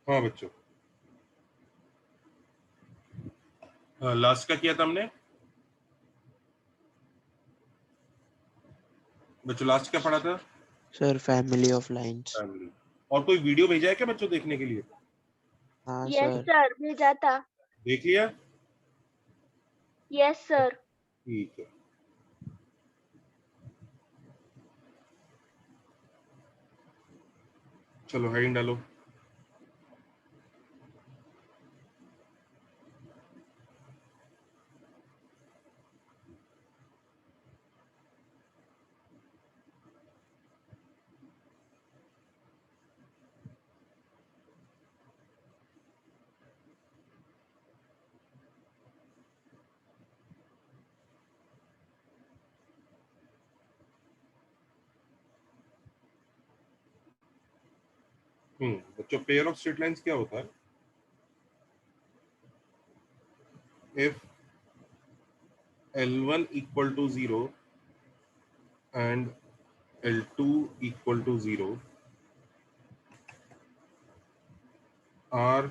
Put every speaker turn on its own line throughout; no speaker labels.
हाँ बच्चों, लास्ट का किया था हमने बच्चों, लास्ट क्या पढ़ा था?
Sir family of lines.
Family. और कोई वीडियो भेजा है क्या बच्चों देखने के लिए?
हाँ
यस
सर।
सर, भेजा था।
देख लिया?
Yes sir.
ठीक है। चलो हेडिंग डालो। बच्चों, पेयर ऑफ स्ट्रेट लाइंस क्या होता है? If L1 equal to 0 and L2 equal to 0 are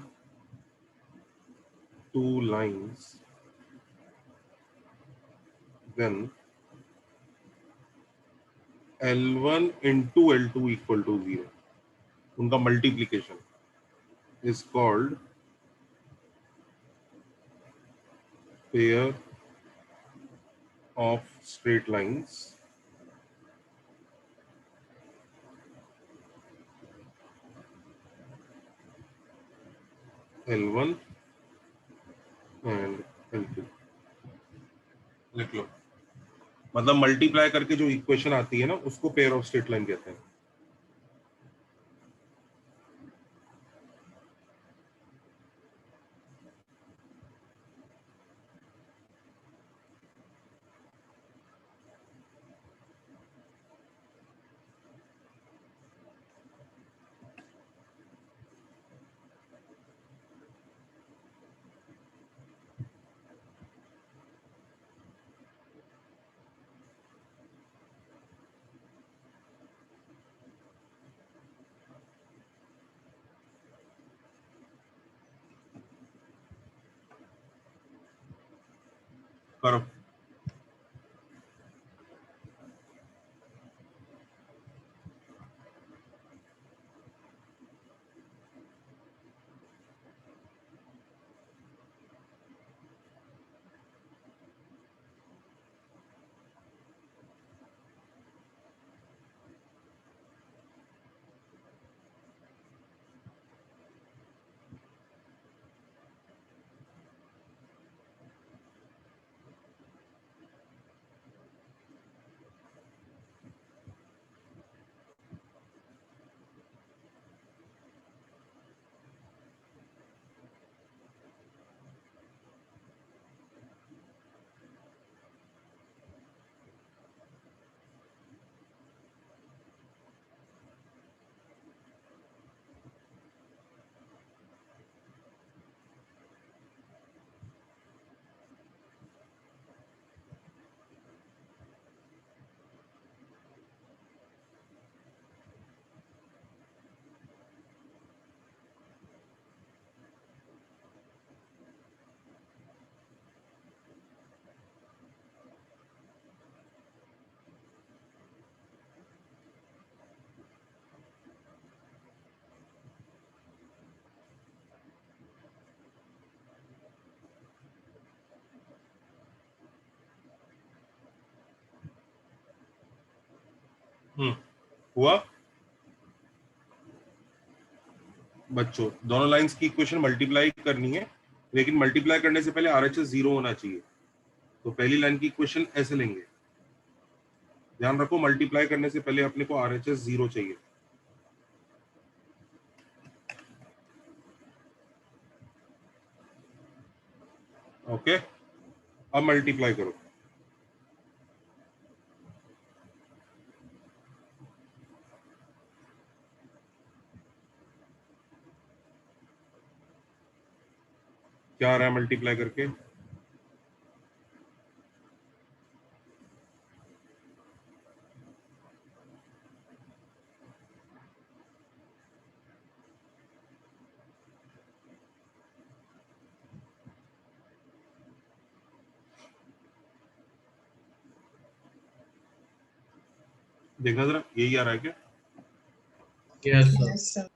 two lines, then L1 into L2 equal to 0. उनका multiplication is called pair of straight lines L1 and L2. लिख लो। मतलब multiply करके जो equation आती है ना, उसको पेयर ऑफ स्ट्रेट लाइन कहते हैं। करो। हुआ बच्चों? दोनों लाइंस की इक्वेशन मल्टीप्लाई करनी है, लेकिन मल्टीप्लाई करने से पहले आरएचएस 0 होना चाहिए। तो पहली लाइन की इक्वेशन ऐसे लेंगे। ध्यान रखो, मल्टीप्लाई करने से पहले अपने को आरएचएस 0 चाहिए। ओके, अब मल्टीप्लाई करो। क्या आ रहा है मल्टीप्लाई करके? देखना जरा, यही आ रहा है क्या?
Yes, sir.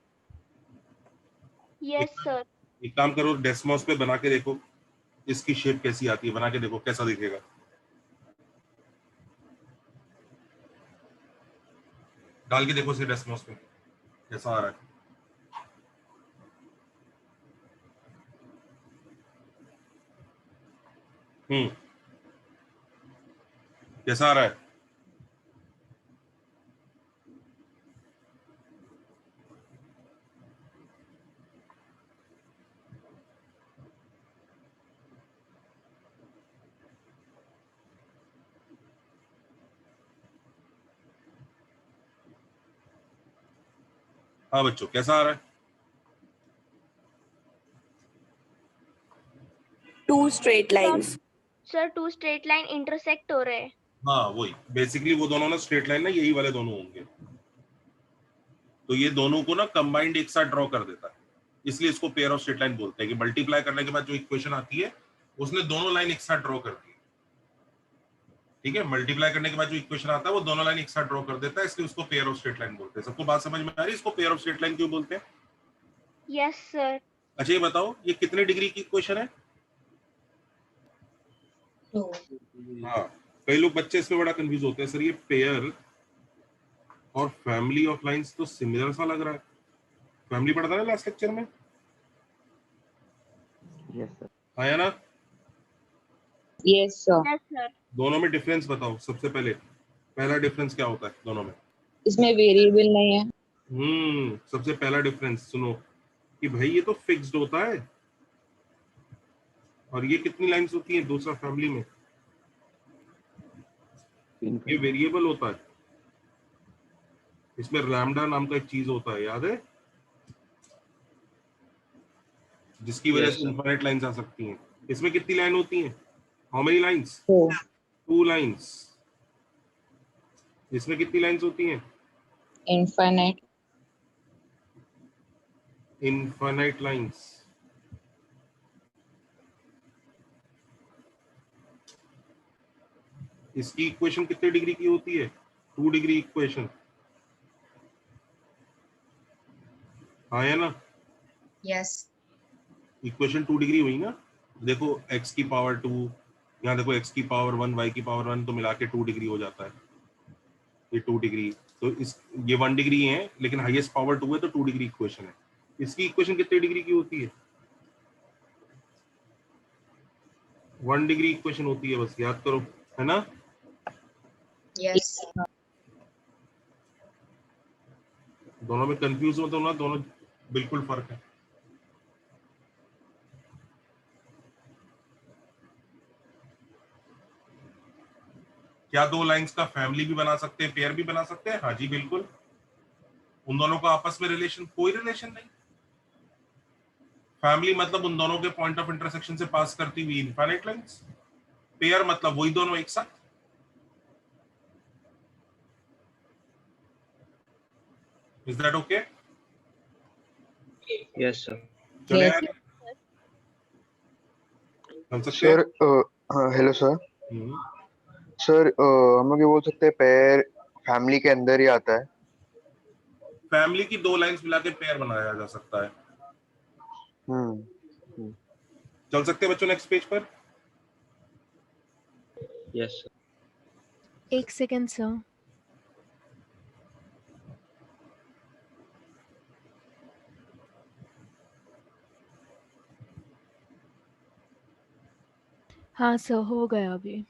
Yes sir.
एक काम करो, डेस्मोस पे बना के देखो इसकी शेप कैसी आती है, बना के देखो कैसा दिखेगा। डाल के देखो इसे डेस्मोस पे कैसा आ रहा है। कैसा आ रहा है? हाँ बच्चों, कैसा आ रहा है?
Two straight lines.
Sir 2 straight line intersect हो रहे हैं।
हाँ वही, बेसिकली वो दोनों ना स्ट्रेट लाइन ना यही वाले दोनों होंगे, तो ये दोनों को ना कंबाइंड एक साथ ड्रॉ कर देता है, इसलिए इसको पेयर ऑफ स्ट्रेट लाइन बोलते हैं कि मल्टीप्लाई करने के बाद जो इक्वेशन आती है उसने दोनों लाइन एक साथ ड्रॉ कर दी। ठीक है, मल्टीप्लाई करने के बाद जो इक्वेशन आता है वो दोनों लाइन एक साथ ड्रॉ कर देता है, इसलिए उसको पेयर ऑफ स्ट्रेट लाइन बोलते हैं। सबको बात समझ में आ रही है इसको पेयर ऑफ स्ट्रेट लाइन क्यों बोलते हैं?
Yes sir.
अच्छा ये बताओ, ये कितने डिग्री की इक्वेशन है? हाँ, कई लोग बच्चे इसमें बड़ा कंफ्यूज होते हैं, सर ये पेयर और फैमिली ऑफ लाइंस तो सिमिलर सा लग रहा है। फैमिली पढ़ा था ना लास्ट लेक्चर में?
Yes, sir.
आया ना?
Yes, sir.
Yes sir.
दोनों में डिफरेंस बताओ सबसे पहले, पहला डिफरेंस क्या होता है दोनों में?
इसमें वेरिएबल नहीं है.
सबसे पहला डिफरेंस सुनो कि भाई ये तो फिक्स्ड होता है, और ये कितनी लाइंस होती हैं दूसरा फैमिली में? ये वेरिएबल होता है, इसमें लैम्डा नाम का एक चीज होता है, याद है, जिसकी वजह से इनफाइनाइट लाइंस आ सकती हैं। इसमें कितनी लाइन होती हैं? How many lines? 2 लाइंस। इसमें कितनी लाइंस होती हैं?
Infinite.
Infinite lines. इसकी इक्वेशन कितने डिग्री की होती है? 2 डिग्री इक्वेशन। हाँ है ना?
Yes.
इक्वेशन 2 डिग्री हुई ना। देखो x की पावर 2, यहाँ देखो x की पावर 1, y की पावर 1, तो मिला के 2 डिग्री हो जाता है। ये 2 डिग्री, तो इस ये 1 डिग्री है लेकिन हाईएस्ट पावर 2 है, तो 2 डिग्री इक्वेशन है। इसकी इक्वेशन कितने डिग्री की होती है? 1 डिग्री इक्वेशन होती है, बस याद करो, है ना?
Yes.
दोनों में कंफ्यूज मत होना, दोनों बिल्कुल फर्क है। क्या 2 लाइंस का फैमिली भी बना सकते हैं, पेयर भी बना सकते हैं? हाँ जी बिल्कुल। उन दोनों का आपस में रिलेशन, कोई रिलेशन नहीं। फैमिली मतलब उन दोनों के पॉइंट ऑफ इंटरसेक्शन से पास करती हुई इनफाइनाइट लाइंस। पेयर मतलब वही दोनों एक साथ। Is that okay?
Yes, sir.
चले
Yes.
आगे? हम सकते हैं?
Sir hello sir.
हम्म,
सर हम लोग ये बोल सकते हैं पेयर फैमिली के अंदर ही आता है.
फैमिली की 2 लाइंस मिला के पेयर बनाया जा सकता है।
हम्म.
चल सकते हैं बच्चों नेक्स्ट पेज पर?
Yes, sir.
एक सेकेंड सर। हाँ सर, हो गया अभी।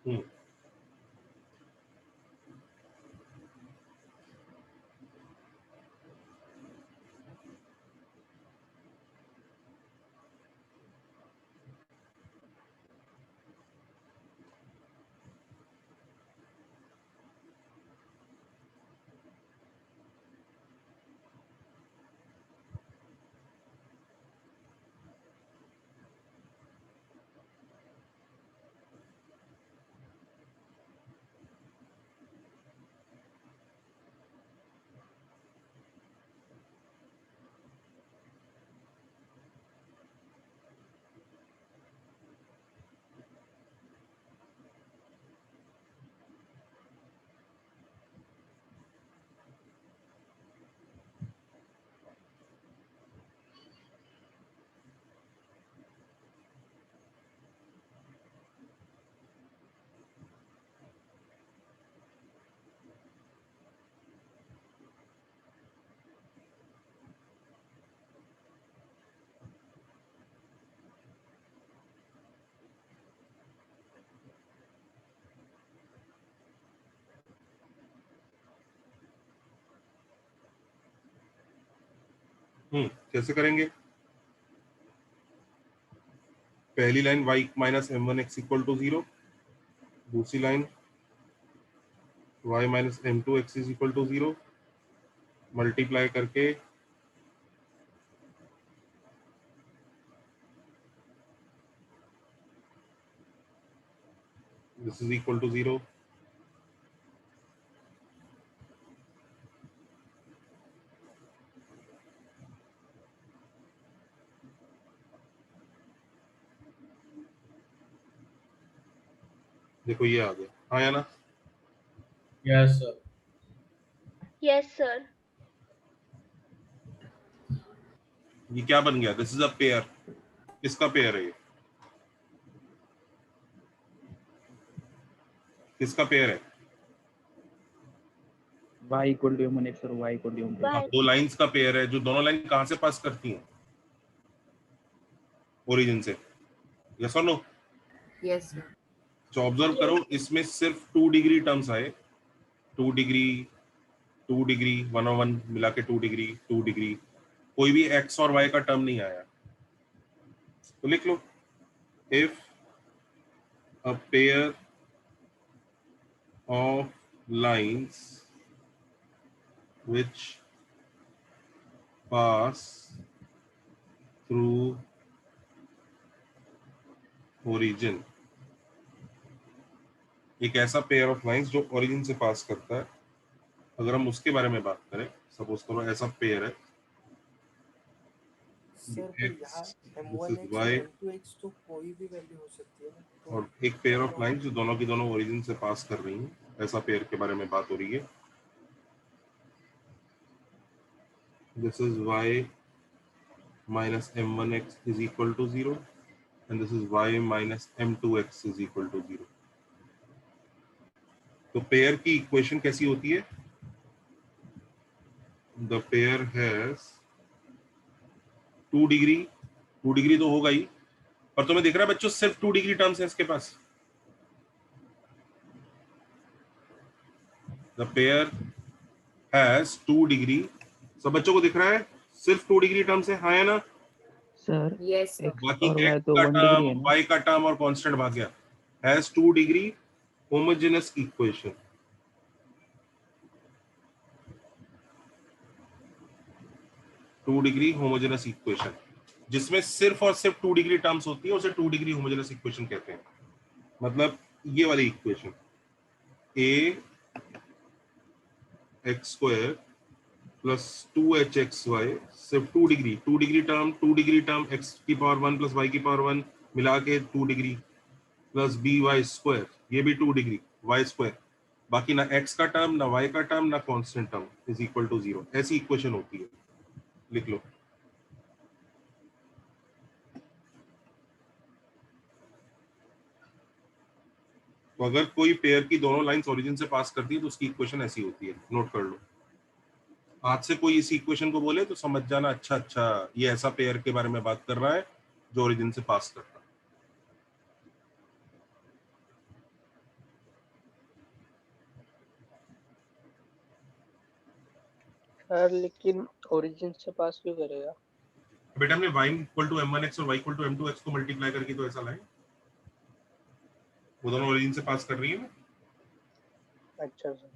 हम्म, कैसे करेंगे? पहली line y minus M one X equal to 0, दूसरी line y minus M two X is equal to 0, multiply करके दिस इज इक्वल टू 0. देखो ये आ गया, हाँ या ना?
Yes, sir.
Yes, sir.
ये क्या बन गया? This is a pair. किसका पेयर है ये? किसका पेयर है?
y equal to m1 x और y इक्वल टू m2
हाँ, दो लाइंस का पेयर है जो दोनों लाइन कहाँ से पास करती हैं? ओरिजिन से. यस और नो?
Yes, sir.
तो ऑब्जर्व करो, इसमें सिर्फ 2 डिग्री टर्म्स आए. 2 डिग्री 101 मिला के 2 डिग्री. कोई भी x और y का टर्म नहीं आया. तो लिख लो, if a pair of lines which pass through origin, एक ऐसा पेयर ऑफ लाइंस जो ओरिजिन से पास करता है, अगर हम उसके बारे में बात करें, सपोज करो ऐसा पेयर है
sir
x,
m1
this is
x
y,
और m2 x तो कोई भी वैल्यू हो सकती है ना, तो
और एक पेयर ऑफ लाइंस जो दोनों की दोनों ओरिजिन से पास कर रही हैं, ऐसा पेयर के बारे में बात हो रही है. This is y minus m1x is equal to 0 and this is y minus m2x is equal to 0. तो पेयर की इक्वेशन कैसी होती है? The pair has 2 डिग्री तो होगा ही, पर तुम्हें दिख रहा है बच्चों सिर्फ 2 डिग्री टर्म्स है इसके पास. The pair has 2 degree. सब बच्चों को दिख रहा है सिर्फ 2 डिग्री टर्म्स है, हाँ या ना?
Sir
Yes, sir.
x
बाकी
और
x
y तो
का
1
टर्म,
डिग्री है ना?
y का टर्म और कांस्टेंट भाग गया. Has 2 degree homogeneous equation. Two degree homogeneous equation जिसमें सिर्फ और सिर्फ 2 डिग्री टर्म्स होती है, उसे 2 डिग्री होमोजेनस इक्वेशन कहते हैं. मतलब ये वाली equation a x square plus 2hxy सिर्फ 2 डिग्री टर्म x की पावर 1 प्लस y की पावर 1 मिला के 2 डिग्री प्लस by स्क्वायर, ये भी 2 डिग्री y स्क्वायर, बाकी ना x का टर्म ना y का टर्म ना constant term is equal to 0. ऐसी इक्वेशन होती है. लिख लो. तो अगर कोई पेयर की दोनों लाइंस ओरिजिन से पास करती है तो उसकी इक्वेशन ऐसी होती है. नोट कर लो. आज से कोई इस इक्वेशन को बोले तो समझ जाना, अच्छा ये ऐसा पेयर के बारे में बात कर रहा है जो ओरिजिन से पास करता है.
सर लेकिन ओरिजिन से पास क्यों करेगा?
बेटा हमने y इक्वल टू m1x और y इक्वल टू m2x को मल्टीप्लाई करके तो ऐसा लाए, वो दोनों ओरिजिन से पास कर रही है ना।
अच्छा सर।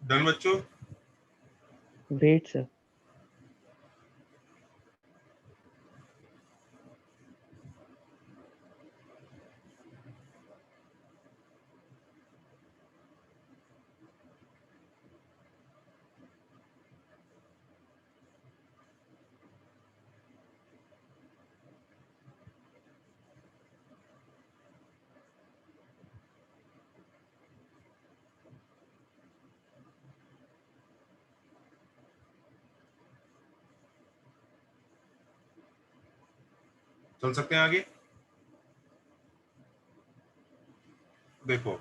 डन बच्चों?
Great, sir.
चल सकते हैं आगे? देखो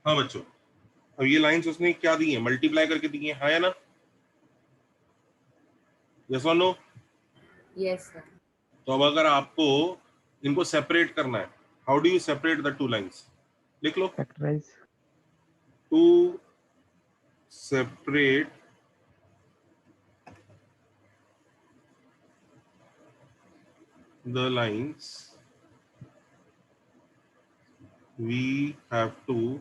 हाँ बच्चों, अब ये लाइंस उसने क्या दी है, मल्टीप्लाई करके दी है, हाँ या ना? यस और नो?
Yes, sir.
तो अब अगर आपको इनको सेपरेट करना है, how do you separate the two lines? लिख लो,
Factorize.
To separate the lines we have to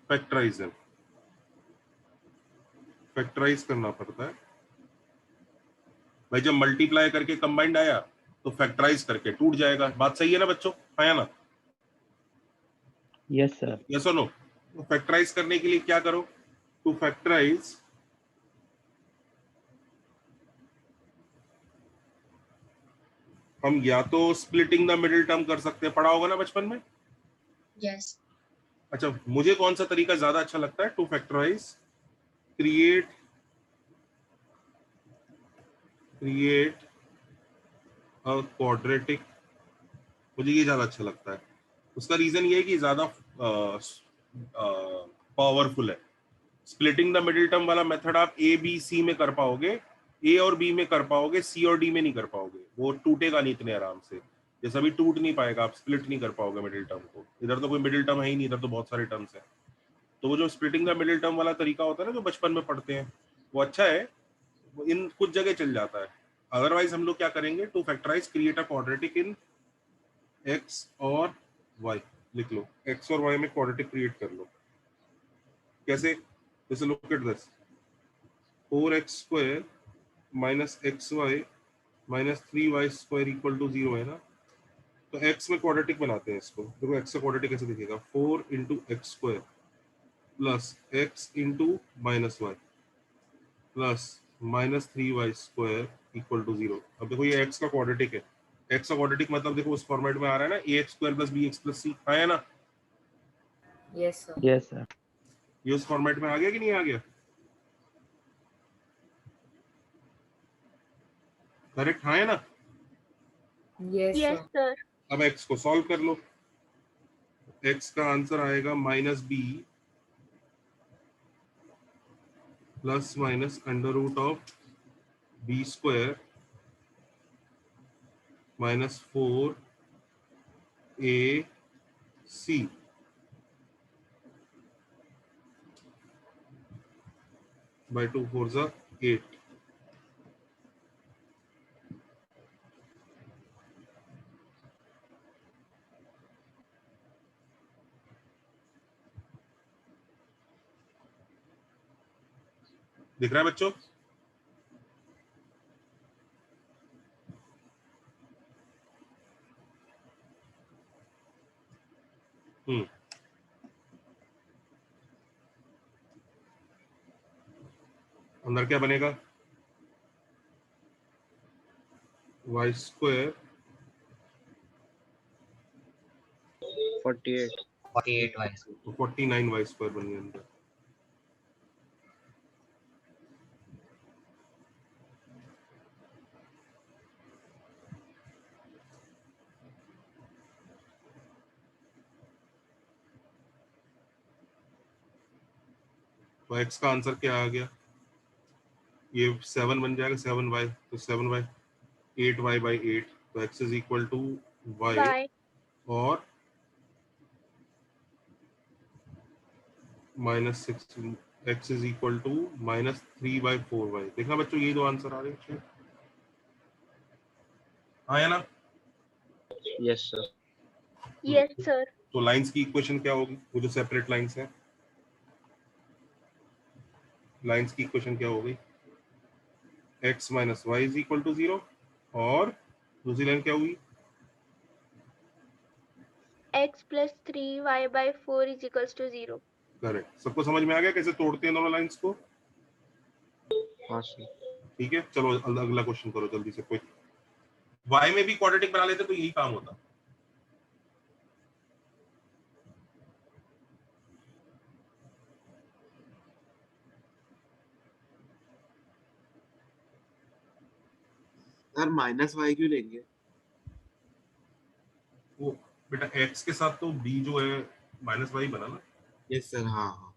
factorize them. Factorise करना पड़ता है भाई, जब मल्टीप्लाई करके कंबाइंड आया तो फैक्टराइज करके टूट जाएगा। बात सही है ना बच्चों, आया ना?
Yes, sir.
यस और नो? तो फैक्टराइज करने के लिए क्या करो, टू फैक्टराइज हम या तो स्प्लिटिंग द मिडिल टर्म कर सकते हैं, पढ़ा होगा ना बचपन में।
Yes.
अच्छा, मुझे कौन सा तरीका ज्यादा अच्छा लगता है to factorise? Create a quadratic, मुझे ये ज्यादा अच्छा लगता है। उसका रीजन ये है कि ज्यादा पावरफुल है। स्प्लिटिंग द मिडिल टर्म वाला मेथड आप ए बी सी में कर पाओगे, ए और बी में कर पाओगे, सी और डी में नहीं कर पाओगे, वो टूटेगा नहीं इतने आराम से, जैसा भी टूट नहीं पाएगा, आप स्प्लिट नहीं कर पाओगे मिडिल टर्म को। इधर तो कोई मिडिल टर्म है ही नहीं, इधर तो बहुत सारे टर्म्स हैं। तो वो जो स्प्लिटिंग द मिडिल टर्म वाला तरीका होता है ना, जो बचपन में पढ़ते हैं, वो अच्छा है, वो इन कुछ जगह चल जाता है। अदरवाइज हम लोग क्या करेंगे, to factorise create a quadratic in X और वाई। लिख लो, एक्स और वाई में क्वाड्रेटिक क्रिएट कर लो। कैसे? जैसे look at this, 4x² minus xy minus 3y square equal to 0 है ना? तो x में क्वाड्रेटिक बनाते हैं इसको। देखो x का क्वाड्रेटिक कैसे दिखेगा, 4 into X square plus x into minus Y plus minus 3y square equal to 0। अब देखो ये x का क्वाड्रेटिक है, x का क्वाड्रेटिक मतलब देखो उस फॉर्मेट में आ रहा है ना, ax square plus bx plus c, आया ना?
Yes, sir.
Yes, sir.
ये उस फॉर्मेट में आ गया कि नहीं आ गया? करेक्ट, हाँ है ना?
Yes,
Yes,
sir.
sir.
अब x को सॉल्व कर लो, x का आंसर आएगा minus B plus minus under root of B square minus 4ac by 2 4 जा 8। दिख रहा है बच्चों? अंदर क्या बनेगा, वाई स्क्वायर
48
48y
तो 49y स्क्वायर बन गया अंदर। तो x का आंसर क्या आ गया, ये 7 बन जाएगा, 7y, तो 7y 8y बाई 8, तो x is equal to y
Bye.
और minus 6, x is equal to minus 3/4y। देखना बच्चों, यही दो आंसर आ रहे हैं, आया ना?
Yes sir.
Yes, sir.
तो लाइंस की इक्वेशन क्या होगी, वो जो सेपरेट लाइंस है, लाइंस की इक्वेशन क्या होगी, x minus y is equal to 0, और दूसरी लाइन क्या हुई,
X plus 3y by 4 is equals to 0.
Correct. सबको समझ में आ गया कैसे तोड़ते हैं दोनों लाइंस को?
हाँ सर।
ठीक है, चलो अगला क्वेश्चन करो जल्दी से। कोई y में भी क्वाड्रेटिक बना लेते तो यही काम होता।
सर माइनस वाई क्यों लेंगे?
वो बेटा x के साथ तो b जो है माइनस वाई बना ना।
यस सर, हाँ हाँ।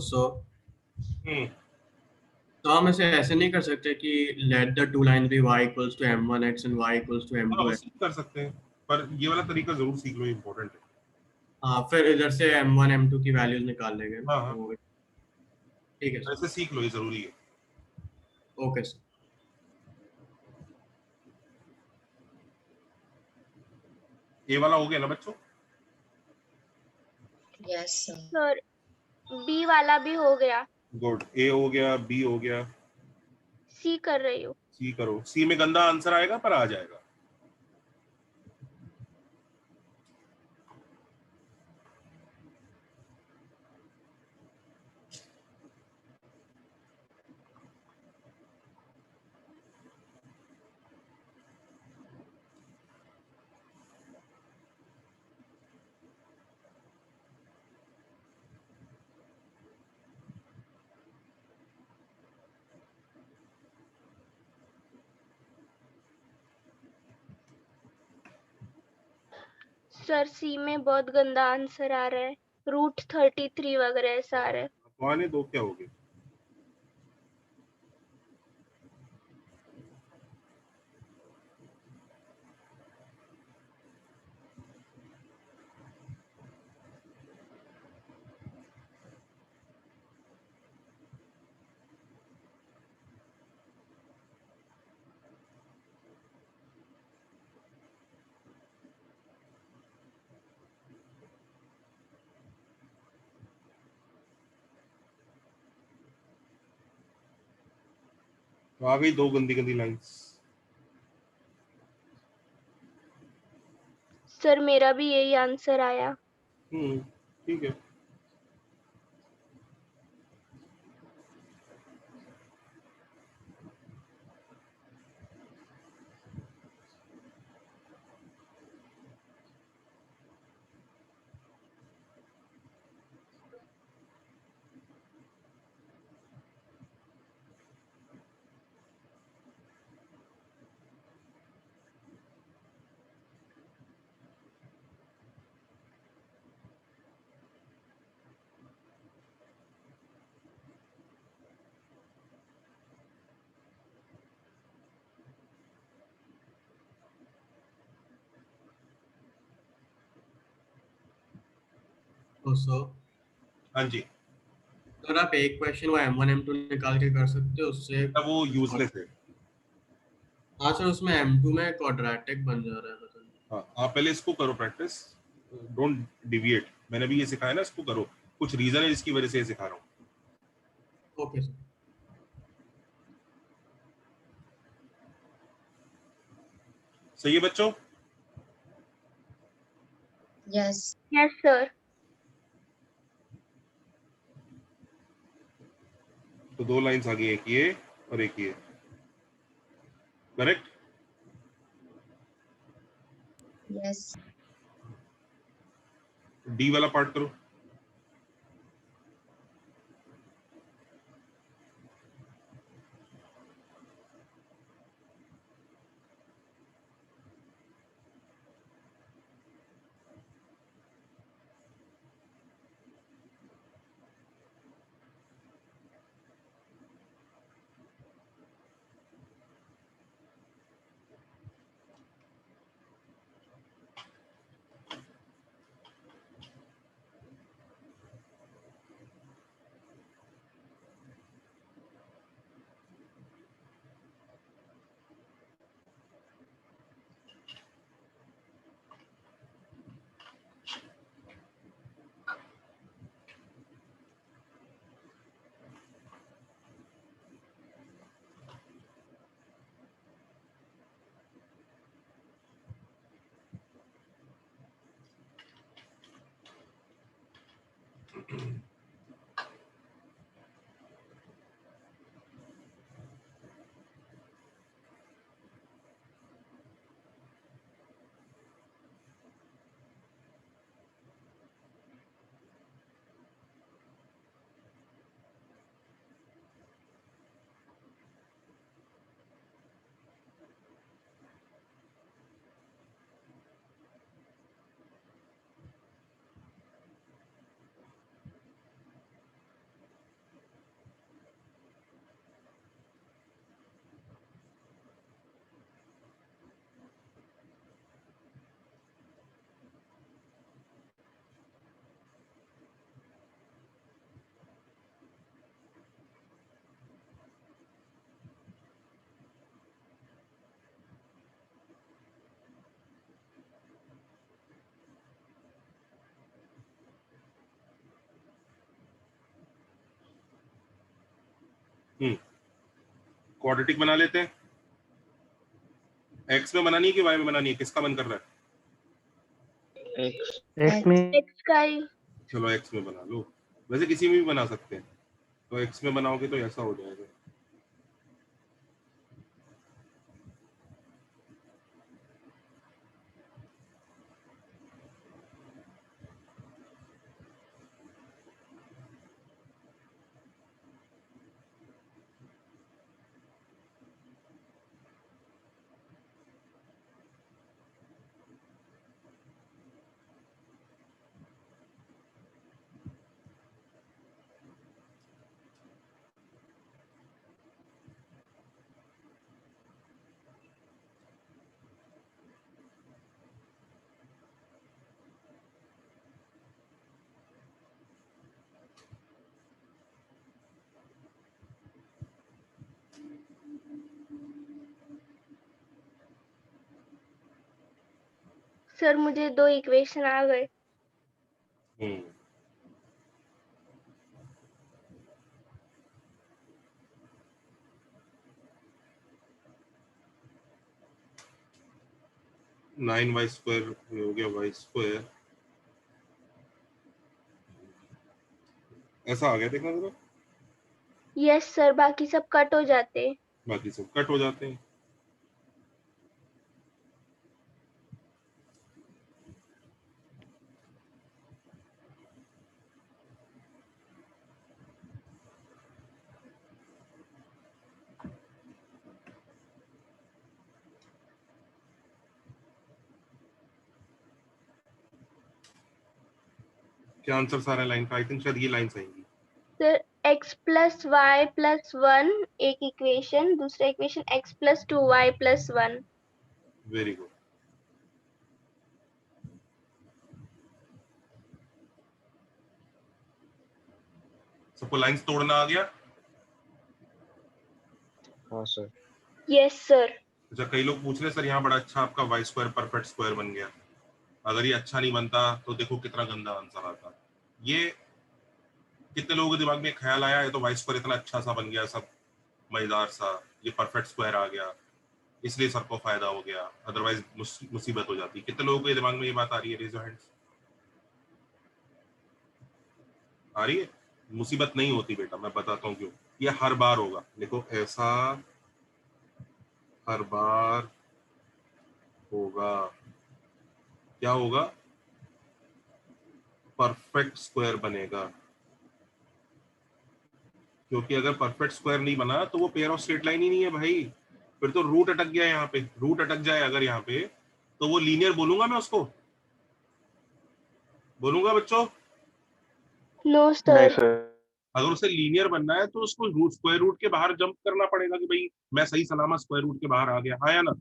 सो
हम्म
तो हम इसे ऐसे नहीं कर सकते कि let the two line be y equals to m1x and y equals to
हाँ
m2x।
वैसे ही कर सकते हैं, पर ये वाला तरीका जरूर सीख लो, इम्पोर्टेंट है।
हाँ, फिर इधर से m1 m2 की वैल्यूज निकाल लेंगे ना,
हाँ हाँ,
तो ठीक है सर।
ऐसे सीख लो, ये जरूरी है।
Okay sir.
ये वाला हो गया ना बच्चों?
Yes, sir.
सर बी वाला भी हो गया,
गुड, ए हो गया, बी हो गया,
सी कर रही हूँ।
सी करो। सी में गंदा आंसर आएगा पर आ जाएगा।
सर सी में बहुत गंदा आंसर आ रहा है, √33 वगैरह ऐसा आ रहा है।
तो आने दो, क्या हो गया? तो आ गई दो गंदी गंदी लाइंस।
सर मेरा भी यही आंसर आया।
ठीक है।
तो सर
हाँ जी,
सर आप एक क्वेश्चन वो m1 m2 निकाल के कर सकते हो उससे।
तब वो यूजलेस है।
हाँ सर, उसमें M2 में क्वाड्रेटिक बन जा रहा है, पता नहीं।
हाँ, आप पहले इसको करो प्रैक्टिस, डोंट डिविएट। मैंने भी ये सिखाया ना, इसको करो। कुछ रीजन है जिसकी वजह से ये सिखा रहा हूँ।
Okay sir.
सही है बच्चों?
Yes.
Yes sir.
तो 2 लाइंस आ गई, एक ये और एक ये, करेक्ट?
Yes.
डी वाला पार्ट करो। क्वाड्रेटिक बना लेते हैं। एक्स में बनानी है कि वाई में बनानी है? किसका मन कर रहा है?
एक्स में
एक्स का ही।
चलो एक्स में बना लो। वैसे किसी में भी बना सकते हैं, तो एक्स में बनाओगे तो ऐसा हो जाएगा।
सर मुझे 2 इक्वेशन आ गए।
हम्म, नाइन वाई स्क्वायर हो गया वाई स्क्वायर, ऐसा आ गया। देखना जरा,
यस सर, बाकी सब कट हो जाते।
बाकी सब कट हो जाते हैं। क्या आंसर सारा लाइन का? आई थिंक शायद ये लाइंस आएंगी।
Sir x plus y plus 1 एक इक्वेशन, दूसरा equation x plus 2y plus 1।
Very good. सबको लाइंस तोड़ना आ गया?
हाँ सर।
Yes sir.
अच्छा, कई लोग पूछ रहे हैं सर यहाँ बड़ा अच्छा आपका वाई स्क्वायर परफेक्ट स्क्वायर बन गया, अगर ये अच्छा नहीं बनता तो देखो कितना गंदा आंसर आता। ये कितने लोगों के दिमाग में ख्याल आया, ये तो वाई स्क्वायर इतना अच्छा सा बन गया, सब मजेदार सा, ये परफेक्ट स्क्वायर आ गया इसलिए सर को फायदा हो गया, अदरवाइज मुसीबत हो जाती। कितने लोगों के दिमाग में ये बात आ रही है? Raise your hands. आ रही है? मुसीबत नहीं होती बेटा, मैं बताता हूँ क्यों। ये हर बार होगा, देखो ऐसा हर बार होगा। क्या होगा? परफेक्ट स्क्वायर बनेगा, क्योंकि अगर परफेक्ट स्क्वायर नहीं बना तो वो पेयर ऑफ स्ट्रेट लाइन ही नहीं है भाई, फिर तो रूट अटक गया यहाँ पे। रूट अटक जाए अगर यहाँ पे तो वो लीनियर बोलूंगा मैं उसको? बोलूंगा बच्चों?
नो
नहीं
सर।
सर।
अगर उसे लीनियर बनना है तो उसको रूट स्क्वायर रूट के बाहर जंप करना पड़ेगा कि भाई मैं सही सलामत स्क्वायर रूट के बाहर आ गया, हाँ या ना?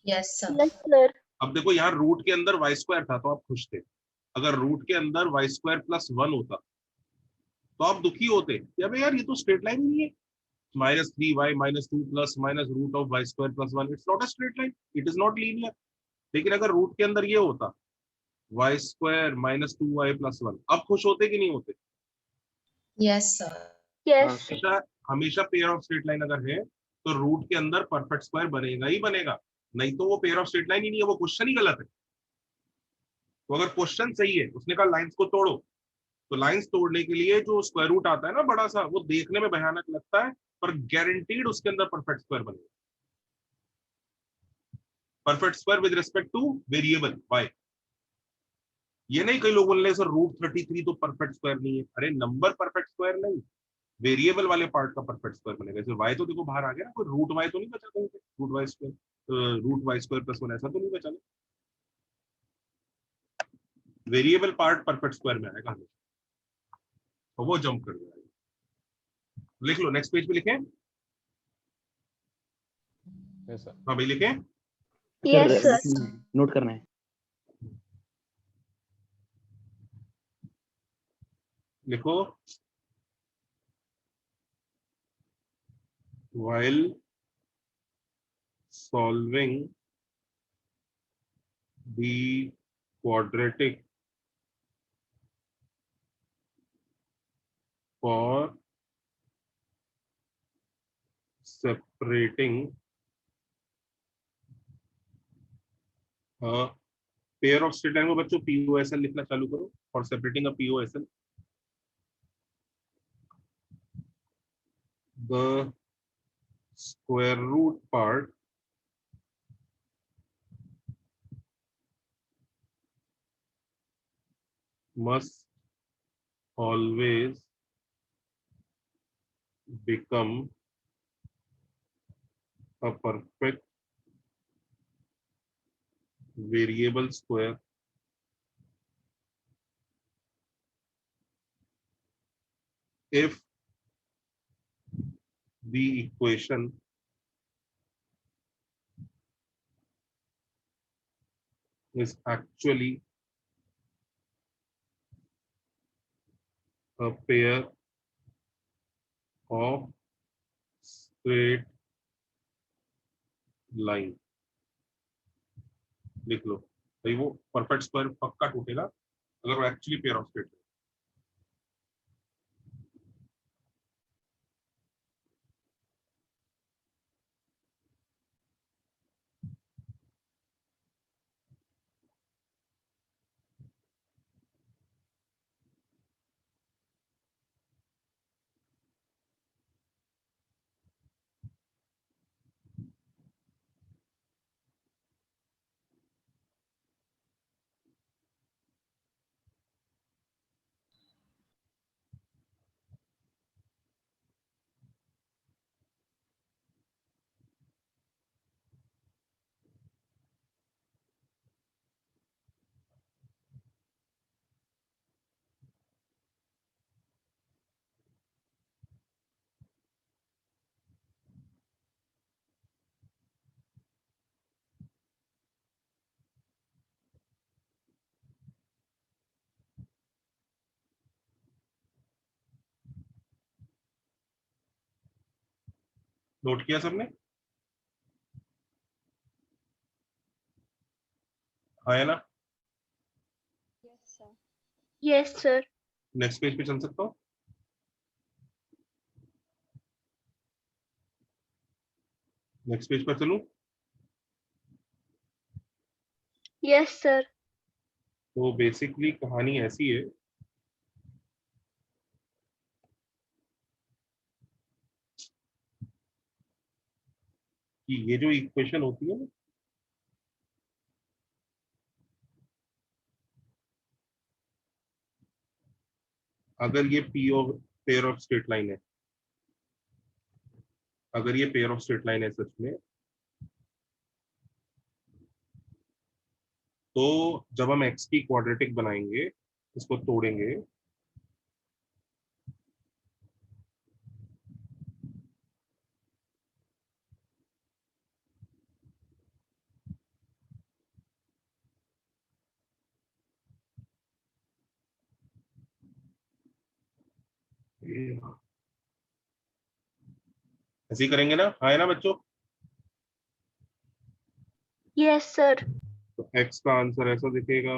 Yes, sir.
Yes sir.
अब देखो यहाँ रूट के अंदर वाई स्क्वायर था तो आप खुश थे, अगर रूट के अंदर वाई स्क्वायर प्लस 1 होता तो आप दुखी होते कि अबे यार ये तो स्ट्रेट लाइन ही नहीं है। -3y -2 plus minus root of y square plus 1, it's not a straight line, it is not linear. लेकिन अगर रूट के अंदर ये होता वाई स्क्वायर -2y प्लस 1, अब खुश होते कि नहीं होते?
Yes, sir.
यस।
हाँ सर।
हमेशा हमेशा पेयर ऑफ स्ट्रेट लाइन अगर है तो रूट के अंदर परफेक्ट स्क्वायर बनेगा ही बनेगा, नहीं तो वो पेयर ऑफ स्ट्रेट लाइन ही नहीं है, वो क्वेश्चन ही गलत है। तो अगर क्वेश्चन सही है, उसने कहा लाइंस को तोड़ो, तो लाइंस तोड़ने के लिए जो स्क्वायर रूट आता है ना बड़ा सा, वो देखने में भयानक लगता है पर गारंटीड उसके अंदर परफेक्ट स्क्वायर बनेगा। Perfect square with respect to variable y. ये नहीं कई लोग बोल रहे सर √33 तो परफेक्ट स्क्वायर नहीं है, अरे नंबर परफेक्ट स्क्वायर नहीं, वेरिएबल वाले पार्ट का परफेक्ट स्क्वायर बनेगा। जैसे वाई तो देखो बाहर आ गया ना, कोई रूट वाई तो नहीं बचा कहीं पे, √y² + 1 ऐसा तो नहीं बचा ना, वेरिएबल पार्ट परफेक्ट स्क्वायर में आएगा हमेशा, तो वो जंप कर जाएगा। लिख लो, नेक्स्ट पेज पे लिखें। हाँ भाई लिखें।
Yes
sir
sir.
नोट करना है।
लिखो, while solving the quadratic for separating a pair of straight line में बच्चों POSL लिखना चालू करो, और separating a POSL, the square root part must always become a perfect variable square if the equation is actually a pair of straight line। लिख लो भाई, वो perfect square पक्का टूटेगा अगर वो actually pair of straight. Note किया सबने? आया ना?
Yes, sir.
नेक्स्ट पेज पे चल सकता हूँ? नेक्स्ट पेज पर चलूं?
Yes, sir.
तो बेसिकली कहानी ऐसी है कि ये जो इक्वेशन होती है ना, अगर ये पेयर ऑफ स्ट्रेट लाइन है, अगर ये पेयर ऑफ स्ट्रेट लाइन है सच में, तो जब हम x की क्वाड्रेटिक बनाएंगे, इसको तोड़ेंगे, ऐसे ही करेंगे ना? आए ना बच्चों?
Yes, sir.
तो x का आंसर ऐसा दिखेगा,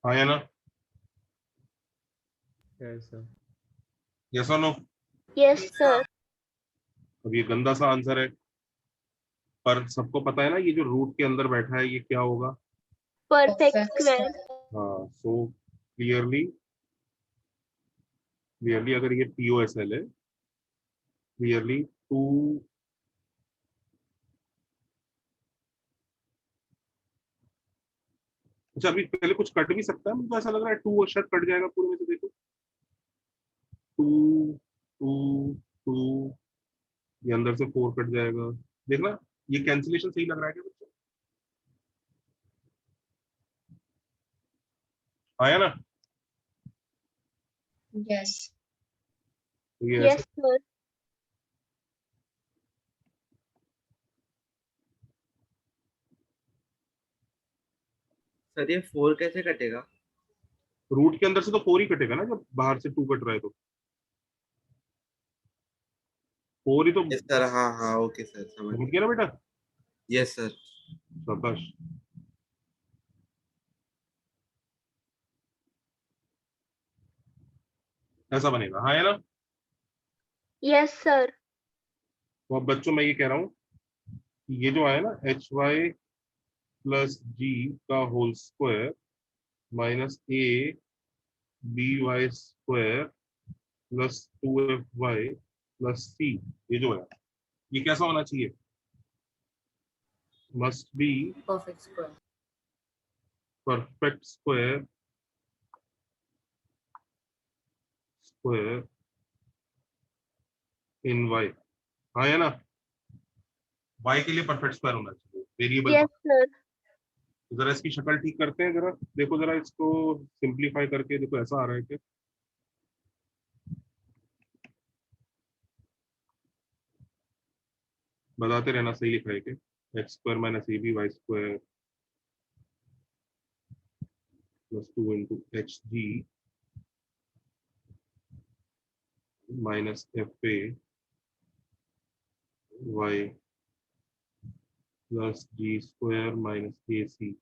आया ना?
Yes, sir.
यस और नो?
Yes, sir.
अब ये गंदा सा आंसर है, पर सबको पता है ना ये जो रूट के अंदर बैठा है ये क्या होगा?
Perfect
Perfect
square.
हाँ, सो क्लियरली अगर ये POSL है, क्लियरली 2 अच्छा, अभी पहले कुछ कट भी सकता है, मुझे ऐसा लग रहा है 2 शायद कट जाएगा पूरे में से। देखो 2 2 2, ये अंदर से 4 कट जाएगा, देखना ये कैंसिलेशन सही लग रहा है क्या बच्चों? आया ना?
Yes.
तो ये
Yes,
ऐसे
sir.
सर ये 4 कैसे कटेगा?
रूट के अंदर से तो 4 ही कटेगा ना, जब बाहर से 2 कट रहा है तो 4 ही तो।
यस सर, हाँ हाँ ओके सर, समझ
समझ
गया।
गया ना बेटा?
Yes sir.
शाबाश। ऐसा बनेगा, हाँ है ना?
Yes, sir.
तो अब बच्चों मैं ये कह रहा हूँ कि ये जो आया ना HY प्लस G का whole square minus ABY square plus 2FY plus C, ये जो है ये कैसा होना चाहिए? Must be
Perfect square.
Perfect square in y, हाँ है ना? y के लिए परफेक्ट स्क्वायर होना चाहिए वेरिएबल।
Yes, sir.
जरा इसकी शक्ल ठीक करते हैं, जरा देखो, जरा इसको सिंपलीफाई करके देखो ऐसा आ रहा है क्या? बताते रहना सही लिख रहा है क्या? X square minus AB y square plus 2 into HG minus FA y plus G square minus AC,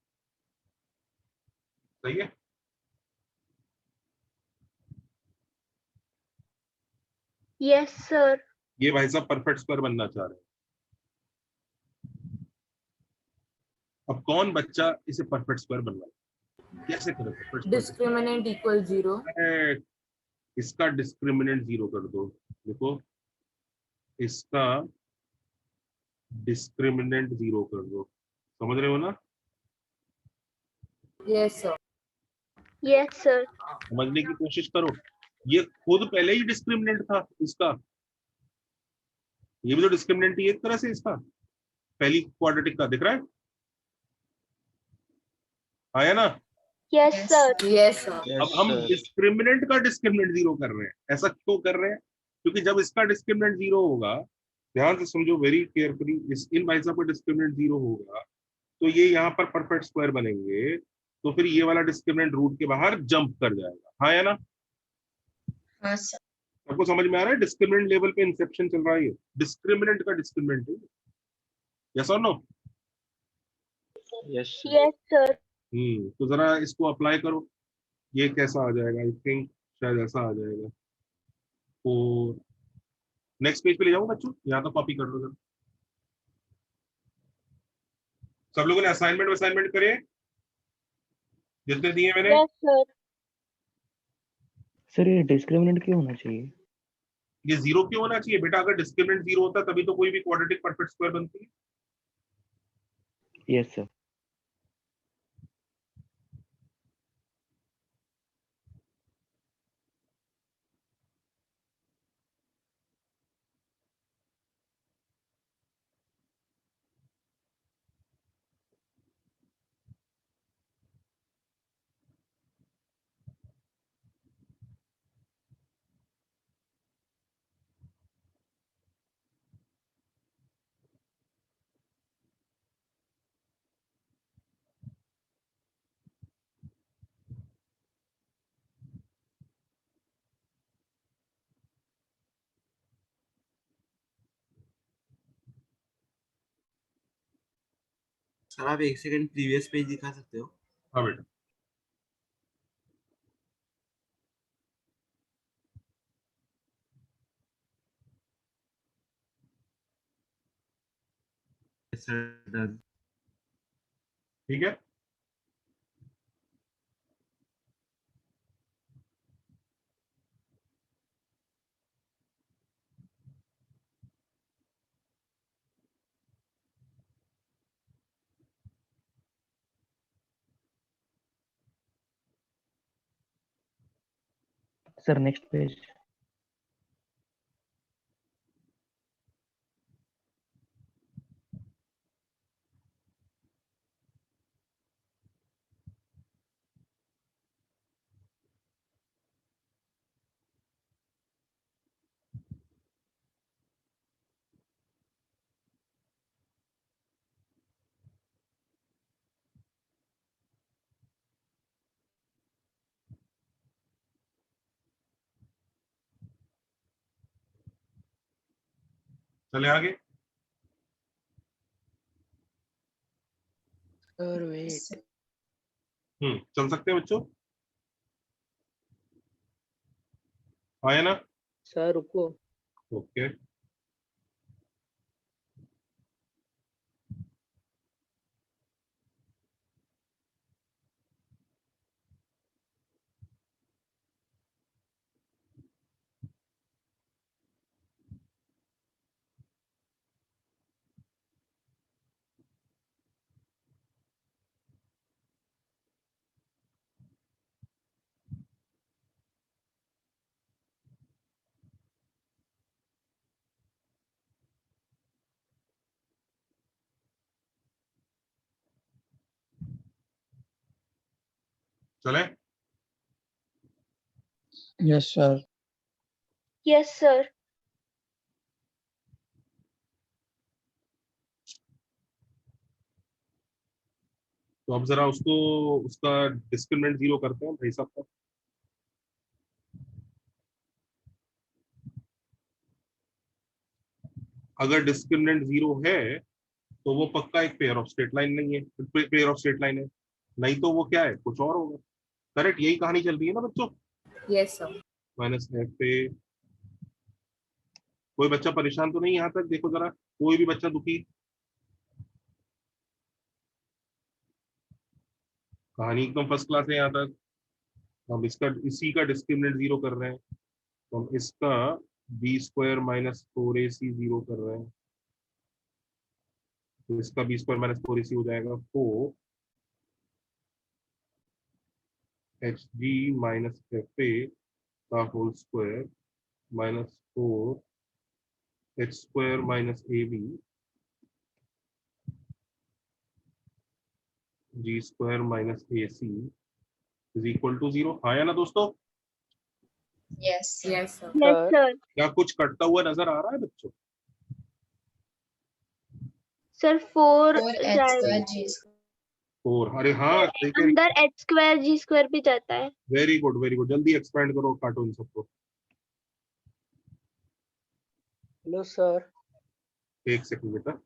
सही है?
Yes, sir.
ये भाई साहब परफेक्ट स्क्वायर बनना चाह रहे हैं। अब कौन बच्चा इसे परफेक्ट स्क्वायर बनवाए? कैसे करें परफेक्ट स्क्वायर?
Discriminant equals 0.
इसका डिस्क्रिमिनेंट 0 कर दो। देखो इसका डिस्क्रिमिनेंट 0 कर दो, समझ रहे हो ना?
Yes, sir.
Yes, sir.
समझने की कोशिश करो, ये खुद पहले ही डिस्क्रिमिनेंट था इसका, ये भी तो डिस्क्रिमिनेंट ही एक तरह से इसका, पहली क्वाड्रेटिक का, दिख रहा है? आया ना?
Yes, sir.
Yes, sir.
अब हम डिस्क्रिमिनेंट का डिस्क्रिमिनेंट जीरो कर रहे हैं, ऐसा क्यों कर रहे हैं? क्योंकि जब इसका डिस्क्रिमिनेंट जीरो होगा, ध्यान से समझो वेरी केयरफुली, इस इन भाई साहब का डिस्क्रिमिनेंट जीरो होगा तो ये यहाँ पर परफेक्ट स्क्वायर बनेंगे, तो फिर ये वाला डिस्क्रिमिनेंट रूट के बाहर जंप कर जाएगा। हाँ या ना?
हाँ सर।
आपको समझ में आ रहा है? डिस्क्रिमिनेंट लेवल पे इंसेप्शन चल रहा है, ये डिस्क्रिमिनेंट का डिस्क्रिमिनेंट है। यस और no?
Yes, sir.
Yes, sir.
तो जरा इसको अप्लाई करो, ये कैसा आ जाएगा? आई थिंक शायद ऐसा आ जाएगा। तो नेक्स्ट पेज पे ले जाऊं बच्चों, यहाँ तो कॉपी कर लो जरा। सब लोगों ने असाइनमेंट करे जितने दिए मैंने?
Yes, sir.
सर ये डिस्क्रिमिनेंट क्यों होना चाहिए?
ये जीरो क्यों होना चाहिए बेटा? अगर डिस्क्रिमिनेंट जीरो होता तभी तो कोई भी क्वाड्रेटिक परफेक्ट स्क्वायर बनती है।
Yes sir.
सर आप एक सेकंड प्रीवियस पेज दिखा सकते हो?
हाँ बेटा।
Sir done.
ठीक है,
सर नेक्स्ट पेज।
चले आगे।
Sir, wait.
चल सकते हैं बच्चों? आया ना?
Sir, रुको.
ओके, चले।
Yes, sir.
Yes, sir.
तो अब जरा उसको, उसका डिस्क्रिमिनेंट जीरो करते हैं भाई साहब का। अगर डिस्क्रिमिनेंट जीरो है तो वो पक्का एक पेयर ऑफ स्ट्रेट लाइन नहीं है, पेयर ऑफ स्ट्रेट लाइन है, नहीं तो वो क्या है, कुछ और होगा। करेक्ट, यही कहानी चल रही है ना बच्चों?
Yes, sir.
माइनस एफ पे। कोई बच्चा परेशान तो नहीं यहाँ तक? देखो जरा, कोई भी बच्चा दुखी? कहानी एकदम फर्स्ट क्लास है यहाँ तक। हम इसका, इसी का डिस्क्रिमिनेंट जीरो कर रहे हैं, तो हम इसका B square minus 4ac zero कर रहे हैं, तो इसका बी स्क्वायर माइनस 4ac हो जाएगा 4hg माइनस fa का whole square minus 4h square minus ab g square minus ac is equal to 0। हाँ या ना दोस्तों?
Yes, sir.
Yes, sir.
Yes,
Sir.
sir.
क्या कुछ कटता हुआ नजर आ रहा है बच्चों?
Sir, 4
4 h
जाएगा
square g square.
4। अरे हाँ,
अंदर h स्क्वायर g स्क्वायर भी जाता है।
Very good very good. जल्दी एक्सपेंड करो, काटो इन सबको।
Hello sir.
एक सेकंड बेटा।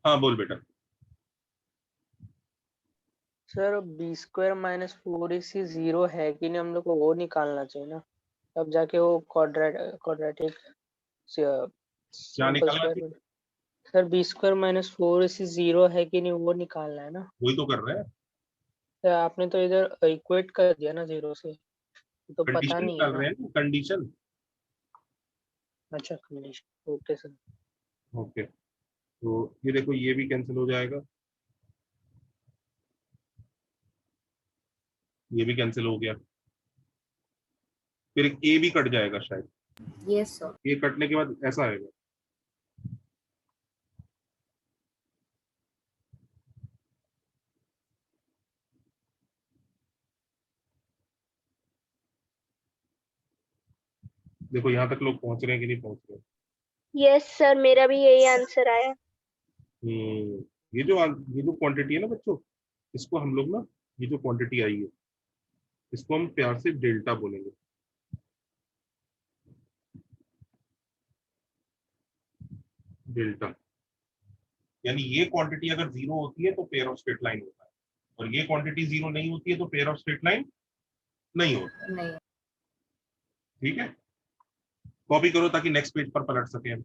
हाँ बोल बेटा।
Sir B square minus 4ac 0 है कि नहीं, हम लोग को वो निकालना चाहिए ना, तब जाके वो क्वाड्रेटिक
क्या निकालना चाहिए?
Sir B square minus 4ac 0 है कि नहीं वो निकालना है ना।
वही तो कर रहे हैं।
सर आपने तो इधर इक्वेट कर दिया ना 0 से, तो पता
कंडीशन
नहीं है
निकाल
ना।
रहे हैं, कंडीशन।
अच्छा कंडीशन, ओके सर।
ओके, तो ये देखो, ये भी कैंसिल हो जाएगा, ये भी कैंसिल हो गया, फिर ए भी कट जाएगा शायद।
Yes, sir.
ये कटने के बाद ऐसा आएगा। देखो यहाँ तक लोग पहुंच रहे हैं कि नहीं पहुंच रहे हैं?
यस सर, मेरा भी यही आंसर आया।
ये जो क्वांटिटी है ना बच्चों, इसको हम लोग ना, ये जो क्वांटिटी आई है, इसको हम प्यार से डेल्टा बोलेंगे। डेल्टा यानी ये क्वांटिटी अगर 0 होती है तो पेयर ऑफ स्ट्रेट लाइन होता है, और ये क्वांटिटी 0 नहीं होती है तो पेयर ऑफ स्ट्रेट लाइन नहीं होता।
नहीं।
ठीक है, कॉपी करो ताकि नेक्स्ट पेज पर पलट सके हम।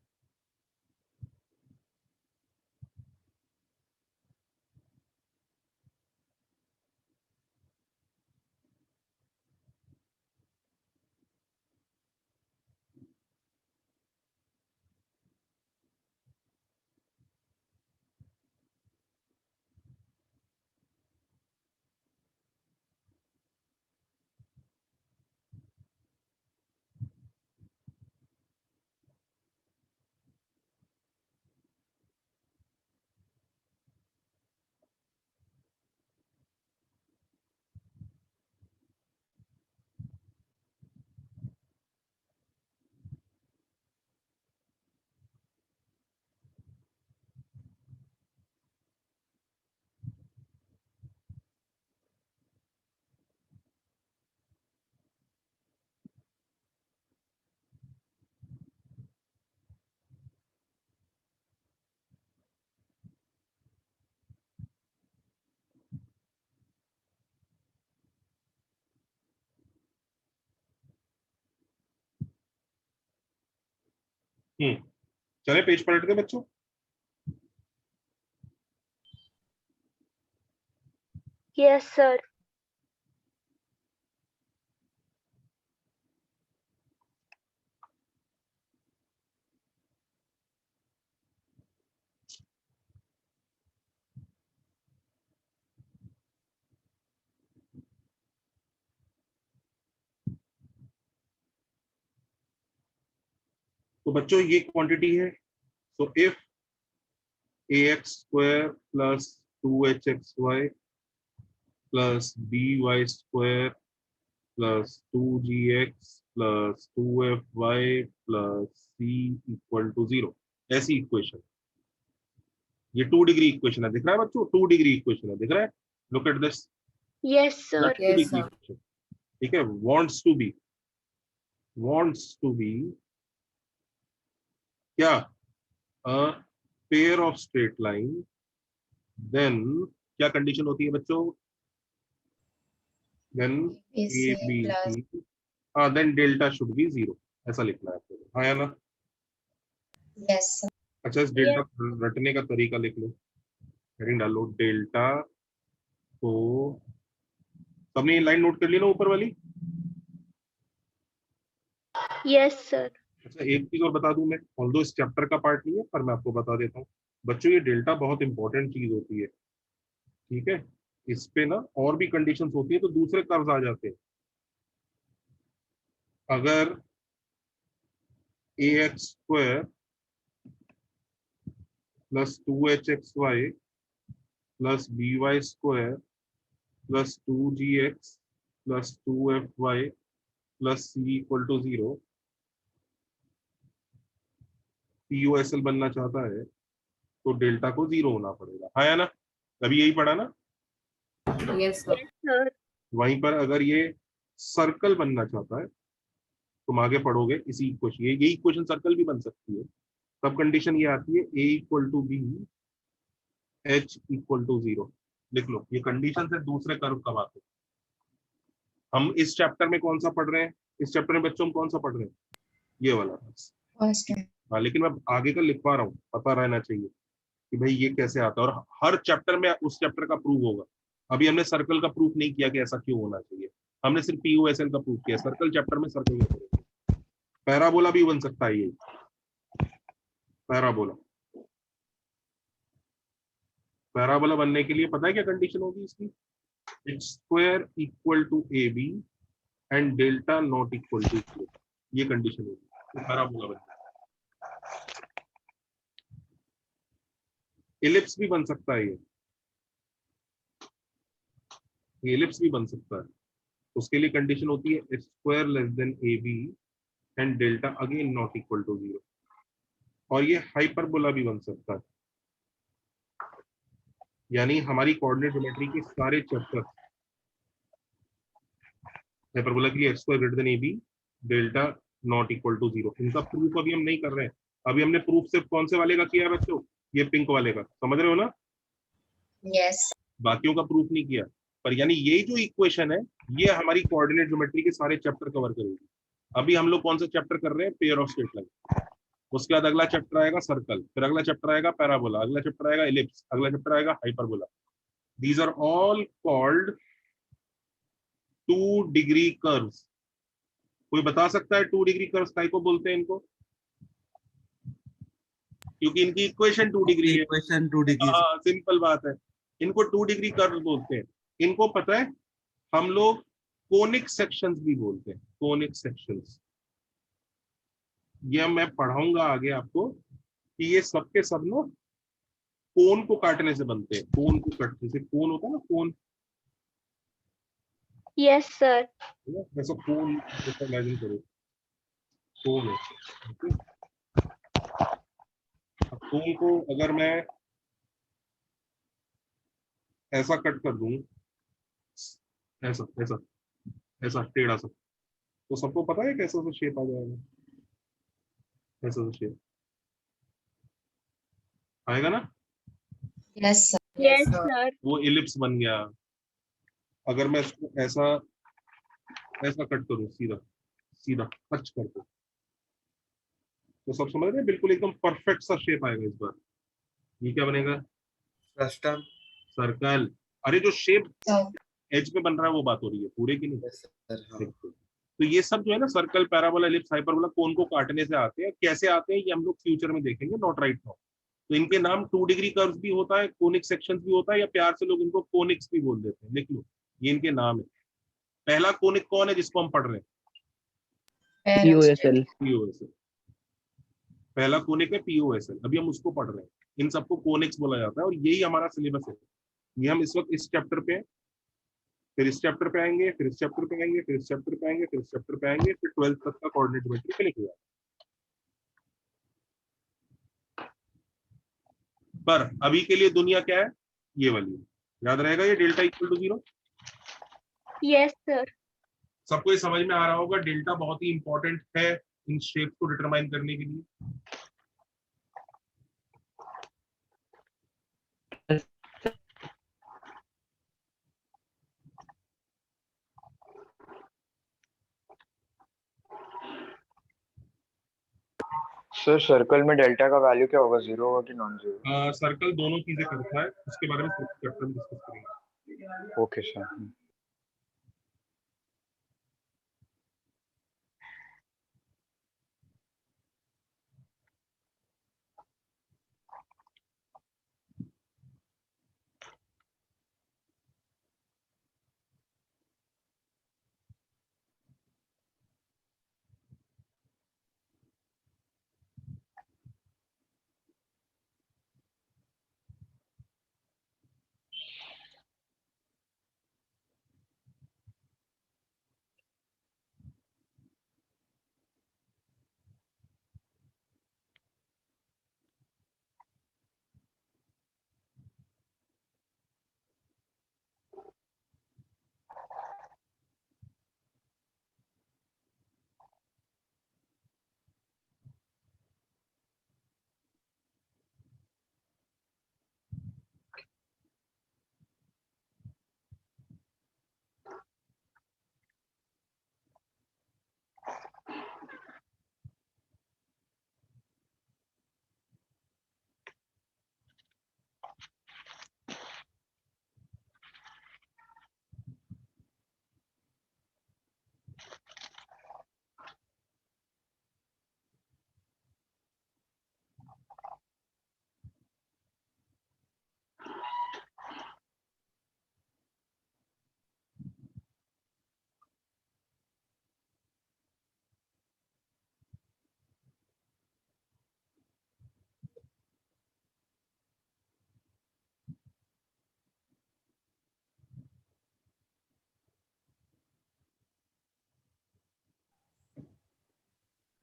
चले पेज पलट के बच्चों।
Yes sir.
तो बच्चों ये क्वांटिटी है, so if ax square plus 2hxy plus by square plus 2gx plus 2fy plus c equal to 0, ऐसी इक्वेशन। ये 2 डिग्री इक्वेशन है, दिख रहा है बच्चों? 2 डिग्री इक्वेशन है, दिख रहा है? Look at this,
yes sir.
Yes, sir.
ठीक है। wants to be क्या? a pair of straight line, then क्या कंडीशन होती है बच्चों? then
AC
a b
plus
c, then delta should be 0, ऐसा लिखना है आपको। हाँ या ना?
yes sir.
अच्छा, इस डेल्टा रटने का तरीका लिख लो, हेडिंग डालो डेल्टा। तो सबने ये लाइन नोट कर ली ना ऊपर वाली?
Yes, sir.
अच्छा, एक चीज और बता दूं मैं, ऑल्दो इस चैप्टर का पार्ट नहीं है पर मैं आपको बता देता हूँ बच्चों, ये डेल्टा बहुत इंपॉर्टेंट चीज होती है, ठीक है। इस पे ना और भी कंडीशंस होती है तो दूसरे कर्व्स आ जाते हैं। अगर ax² plus 2hxy plus by² plus 2gx plus 2fy plus c equal to 0 POSL बनना चाहता है तो डेल्टा को 0 होना पड़ेगा, है या ना? अभी यही पढ़ा ना।
Yes, sir.
Sir.
वहीं पर अगर ये सर्कल बनना चाहता है, तुम आगे पढ़ोगे इसी इक्वेशन, यही इक्वेशन सर्कल भी बन सकती है। तब कंडीशन ये आती है a equal to b, h equal to 0। लिख लो, ये कंडीशन से दूसरे कर्व कब आते हैं। हम इस चैप्टर में कौन सा पढ़ रहे हैं? इस चैप्टर में बच्चों हम कौन सा पढ़ रहे हैं? ये वाला।
फर्स्ट
हाँ, लेकिन मैं आगे का लिखवा रहा हूँ, पता रहना चाहिए कि भाई ये कैसे आता है, और हर चैप्टर में उस चैप्टर का प्रूफ होगा। अभी हमने सर्कल का प्रूफ नहीं किया कि ऐसा क्यों होना चाहिए, हमने सिर्फ POSL का प्रूफ किया। सर्कल चैप्टर में सर्कल का प्रूफ, पैराबोला भी बन सकता है। ये पैराबोला, पैराबोला बनने के लिए पता है क्या कंडीशन होगी इसकी? x² equal to AB and delta not equal to 0, ये कंडीशन होगी तो पैराबोला बनेगा। एलिप्स भी बन सकता है, ये एलिप्स भी बन सकता है। उसके लिए कंडीशन होती है x² less than AB and delta again not equal to 0। और ये हाइपरबोला भी बन सकता है, यानी हमारी कोऑर्डिनेट ज्योमेट्री के सारे चैप्टर हाइपरबोला के लिए x² greater than AB delta not equal to 0, इनका प्रूफ अभी हम नहीं कर रहे हैं। अभी हमने प्रूफ सिर्फ कौन से वाले का किया है बच्चों? ये पिंक वाले का, समझ रहे हो ना?
यस
बाकियों का प्रूफ नहीं किया। पर यानी ये जो इक्वेशन है ये हमारी कोऑर्डिनेट ज्योमेट्री के सारे चैप्टर कवर करेगी। अभी हम लोग कौन सा चैप्टर कर रहे हैं? Pair of straight line. उसके बाद अगला चैप्टर आएगा सर्कल, फिर अगला चैप्टर आएगा पैराबोला, अगला चैप्टर आएगा एलिप्स, अगला चैप्टर आएगा hyperbola. These are all called 2 degree curves. कोई बता सकता है 2 डिग्री कर्व्स काय को बोलते हैं इनको? क्योंकि इनकी इक्वेशन 2 डिग्री है।
Equation 2 degree.
हाँ, सिंपल बात है, इनको 2 डिग्री कर्व्स बोलते हैं। इनको पता है हम लोग कोनिक सेक्शंस भी बोलते हैं, कोनिक सेक्शंस। ये मैं पढ़ाऊंगा आगे आपको कि ये सब के सब ना कोन को काटने से बनते हैं। कोन को काटने से, कोन होता है ना, कोन,
Yes, sir.
ऐसा कोन जैसा इमेजिन करो, कोन है, ठीक है? अब कोन को अगर मैं ऐसा कट कर दूं, ऐसा ऐसा ऐसा टेढ़ा सा, तो सबको पता है कैसा सा शेप आ जाएगा? ऐसा सा शेप आएगा ना,
yes sir
Yes,
sir.
sir.
वो इलिप्स बन गया। अगर मैं इसको ऐसा ऐसा कट करूं, सीधा सीधा टच करके, तो सब समझ रहे हैं, बिल्कुल एकदम परफेक्ट सा शेप आएगा इस बार। ये क्या बनेगा?
फ्रस्टम।
सर्कल। अरे जो शेप
सर
एज पे बन रहा है वो बात हो रही है, पूरे की नहीं।
सर हाँ।
बिल्कुल। तो ये सब जो है ना, सर्कल, पैराबोला, एलिप्स, हाइपरबोला, कोन को काटने से आते हैं। कैसे आते हैं ये हम लोग फ्यूचर में देखेंगे, नॉट राइट नाउ। तो इनके नाम 2 डिग्री कर्व्स भी होता है, कोनिक सेक्शंस भी होता है, या प्यार से लोग इनको कोनिक्स भी बोल देते हैं। लिख लो, ये इनके नाम है। पहला कोनिक कौन है जिसको हम पढ़ रहे हैं?
POSL
POSL। पहला कोनिक है POSL, अभी हम उसको पढ़ रहे हैं। इन सबको कोनिक्स बोला जाता है और यही हमारा सिलेबस है। ये हम इस वक्त इस चैप्टर पे हैं, फिर इस चैप्टर पे आएंगे, फिर इस चैप्टर पे आएंगे, फिर इस चैप्टर पे आएंगे, फिर इस चैप्टर पे आएंगे, फिर 12th तक का कोऑर्डिनेट ज्योमेट्री पे लिखेगा। पर अभी के लिए दुनिया क्या है? ये वाली है। याद रहेगा ये delta equal to 0।
Yes, sir.
सबको ये समझ में आ रहा होगा, डेल्टा बहुत ही इंपॉर्टेंट है इन शेप को डिटरमाइन करने के लिए।
सर सर्कल में डेल्टा का वैल्यू क्या होगा, 0 होगा कि नॉन जीरो?
सर्कल दोनों चीजें करता है, उसके बारे में चैप्टर में डिस्कस करेंगे।
Okay sir.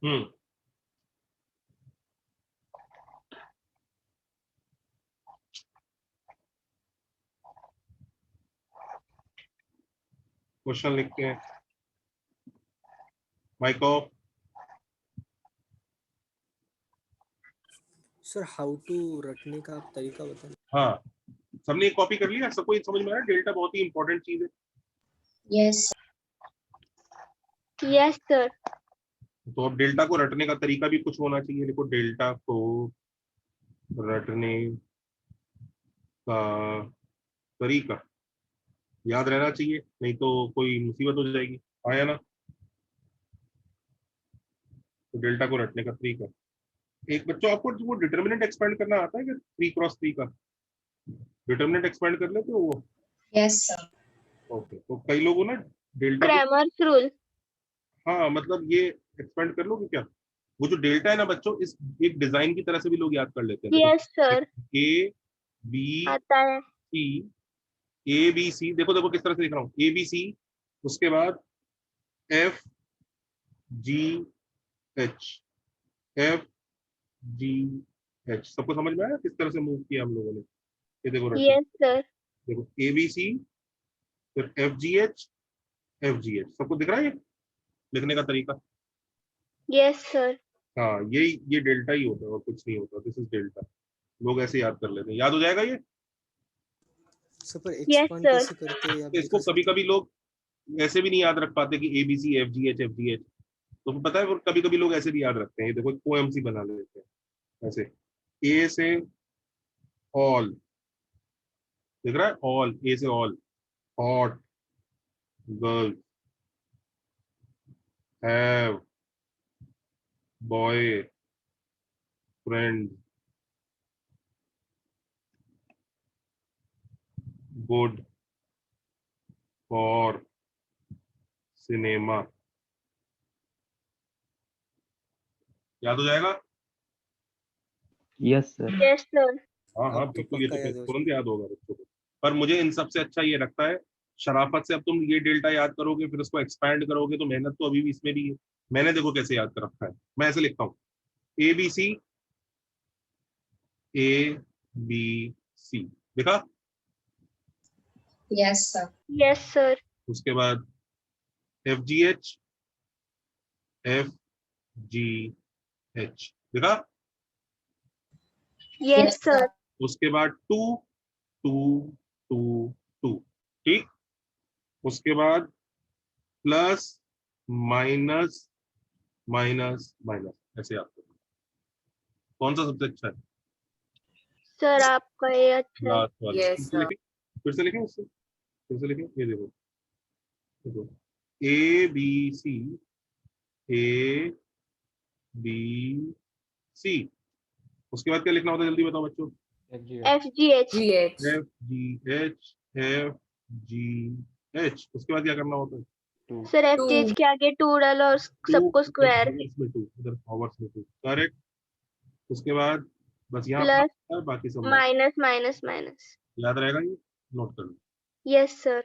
हम्म, क्वेश्चन लिखते हैं। माइको,
सर हाउ टू रटने का आप तरीका बताएं।
हाँ, सबने एक कॉपी कर लिया? सबको ये समझ में आया? डेल्टा बहुत ही इंपॉर्टेंट चीज है।
Yes.
Yes sir.
तो अब डेल्टा को रटने का तरीका भी कुछ होना चाहिए। देखो, डेल्टा को रटने का तरीका याद रहना चाहिए, नहीं तो कोई मुसीबत हो जाएगी। आया ना? तो डेल्टा को रटने का तरीका, एक बच्चों आपको वो डिटर्मिनेंट एक्सपेंड करना आता है क्या? 3x3 का डिटर्मिनेंट एक्सपेंड कर लेते हो वो?
Yes, sir.
ओके, तो कई लोगों ना डेल्टा को,
क्रैमर्स रूल।
हाँ मतलब ये एक्सपेंड कर लोगे क्या? वो जो डेल्टा है ना बच्चों, इस एक डिजाइन की तरह से भी लोग याद कर लेते हैं। देखो,
यस सर,
ए बी
आता है।
सी, ए बी सी, देखो देखो किस तरह से लिख रहा हूँ, ए बी सी, उसके बाद F G H, F G H. सबको समझ में आया किस तरह से मूव किया हम लोगों ने? ये देखो रखो,
यस सर।
देखो ए बी सी, फिर F G H, F G H. सबको दिख रहा है ये लिखने का तरीका?
Yes sir.
हाँ, ये डेल्टा ही होता है और कुछ नहीं होता। This is delta. लोग ऐसे याद कर लेते हैं। याद हो जाएगा ये?
सर पर
यस
एक्सपांड
सर।
कैसे करते हैं आप
तो इसको
दिखा
कभी
सकते
कभी लोग ऐसे भी नहीं याद रख पाते कि A B C F G H F G H. तो पता है, कभी कभी लोग ऐसे भी याद रखते हैं। ये देखो, पोएम सी बना लेते हैं ऐसे, ए से ऑल, दिख रहा है? ऑल, ए से all, hot girl, have boy friend, good for cinema. याद हो जाएगा?
Yes sir.
Yes sir.
हाँ हाँ
अब तो
बिल्कुल, ये
पक्का
तो
याद हो
तुरंत याद होगा बच्चों को। पर मुझे इन सबसे अच्छा ये लगता है, शराफत से अब तुम ये डेल्टा याद करोगे, फिर उसको एक्सपैंड करोगे, तो मेहनत तो अभी भी इसमें भी है। मैंने देखो कैसे याद कर रखा है। मैं ऐसे लिखता हूँ, ए बी सी, ए बी सी, देखा?
Yes, sir.
Yes sir.
उसके बाद F G H, F G H, देखा?
Yes
Yes, sir.
सर।
उसके बाद टू टू टू टू, ठीक? उसके बाद प्लस माइनस माइनस माइनस, ऐसे याद करो। कौन सा सबसे अच्छा है?
सर आपका ये अच्छा है।
लास्ट वाला।
Yes, sir.
फिर से लिखें उससे, फिर से लिखें। ये देखो, देखो, ए बी सी, ए बी सी। उसके बाद क्या लिखना होता है? जल्दी बताओ बच्चों।
F G H.
GH.
F G H, F G H. उसके बाद क्या करना होता है?
Sir F G H
2.
के आगे 2 डालो और सबको स्क्वायर।
हावर्स में टू, इधर हावर्स में टू, करेक्ट। उसके बाद बस यहाँ
प्लस
पर बाकी सब
माइनस माइनस माइनस।
याद रहेगा, ये नोट कर लो।
Yes sir.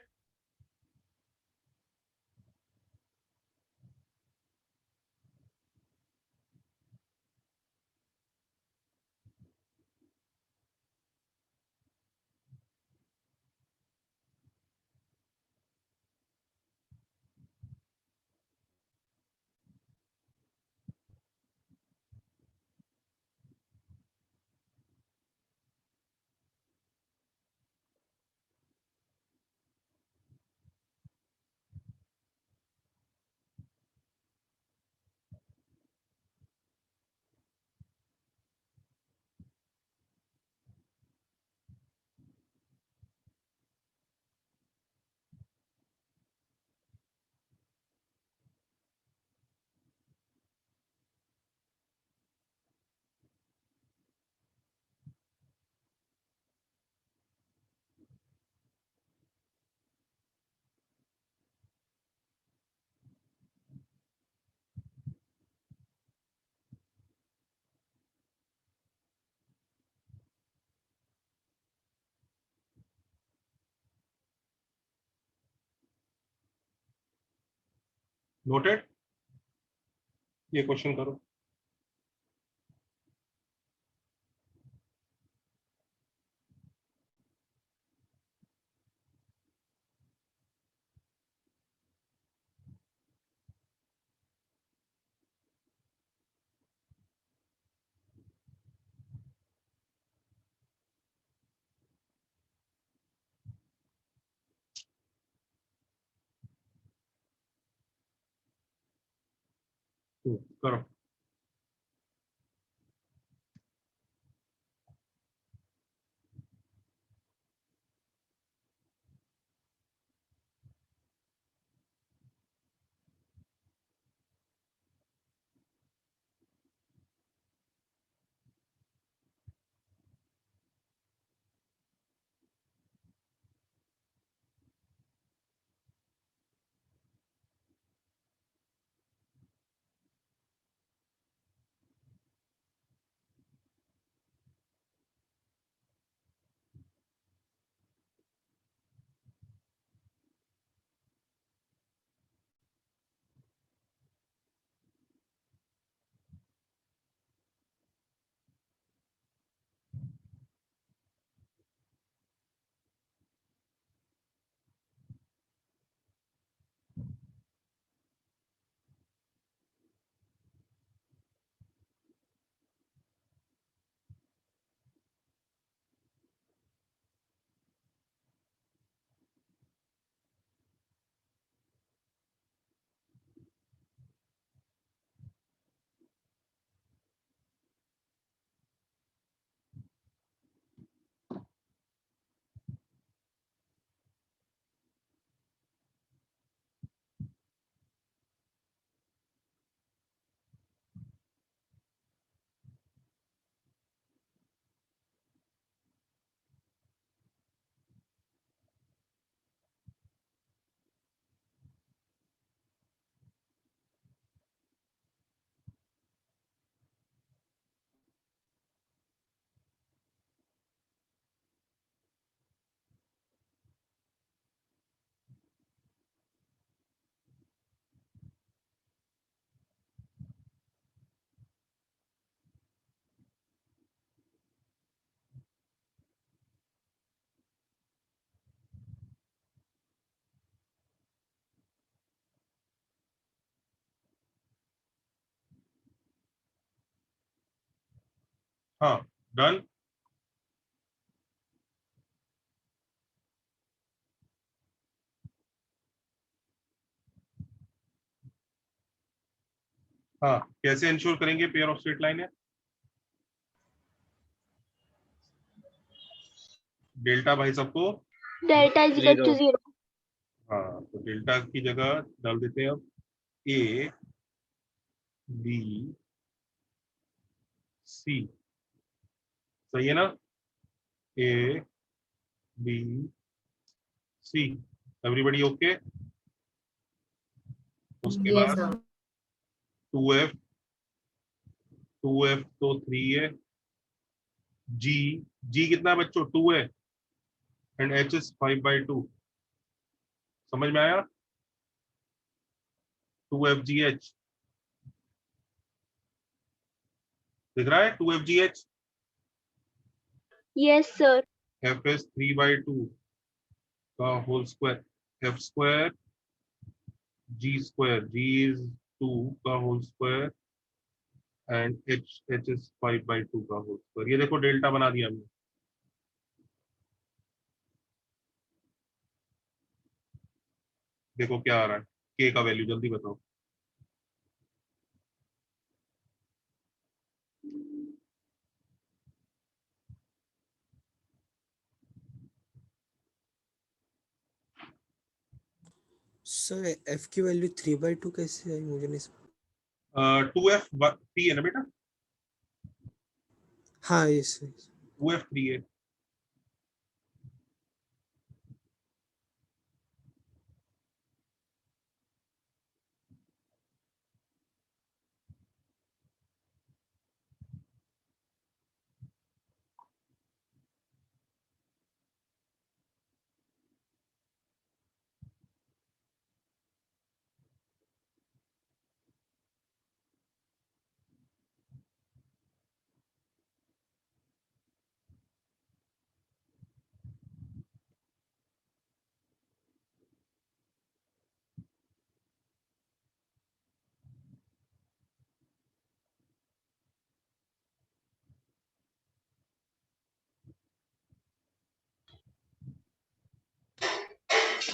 नोटेड? ये क्वेश्चन करो। करो। हाँ, डन। हाँ, कैसे इंश्योर करेंगे पेयर ऑफ स्ट्रेट लाइन है? डेल्टा भाई सबको।
Delta is equal to 0।
हाँ, तो डेल्टा की जगह डाल देते हैं अब ए बी सी। सही है ना? A B C. Everybody okay? उसके
Yes,
बाद
sir.
2f। 2f तो 3 है। जी, जी कितना है बच्चों? 2 है। And H is 5/2। समझ में आया? 2fgh दिख रहा है? 2fgh।
Yes sir.
f is 3/2 का whole square. f square g square. g is 2 का whole square and h is 5/2 का होल स्क्वायर। ये देखो डेल्टा बना दिया हमने। देखो क्या आ रहा है k का वैल्यू, जल्दी बताओ।
सर एफ की वैल्यू 3/2 कैसे आई मुझे नहीं समझ।
2f 3 है ना बेटा?
हाँ यस।
2f 3 है।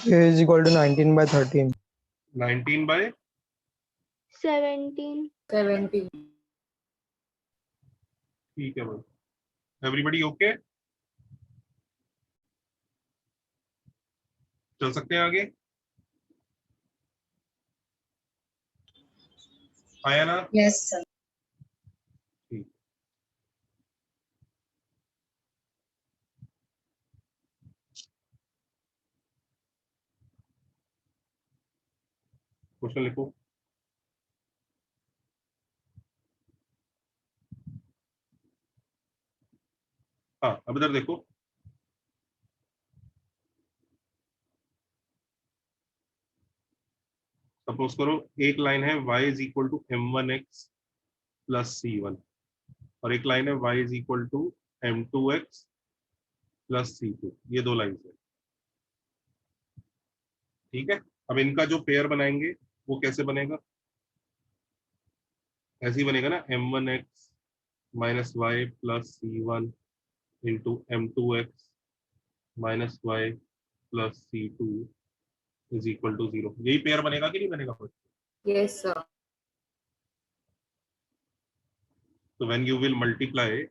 A is equal to 19/13.
19 by
17.
70.
ठीक है भाई, एवरीबडी ओके, चल सकते हैं आगे, आया ना?
Yes, sir.
ठीक, क्वेश्चन लिखो। हाँ अब इधर देखो, सपोज करो एक लाइन है y is equal to m1x plus c1 और एक लाइन है y is equal to m2x plus c2, ये दो लाइन है, ठीक है। अब इनका जो पेयर बनाएंगे वो कैसे बनेगा, ऐसे ही बनेगा ना, m1x minus Y plus c1 into m2x minus Y plus c2 is equal to 0, यही पेयर बनेगा कि नहीं बनेगा?
Yes, sir.
तो व्हेन यू विल मल्टीप्लाई,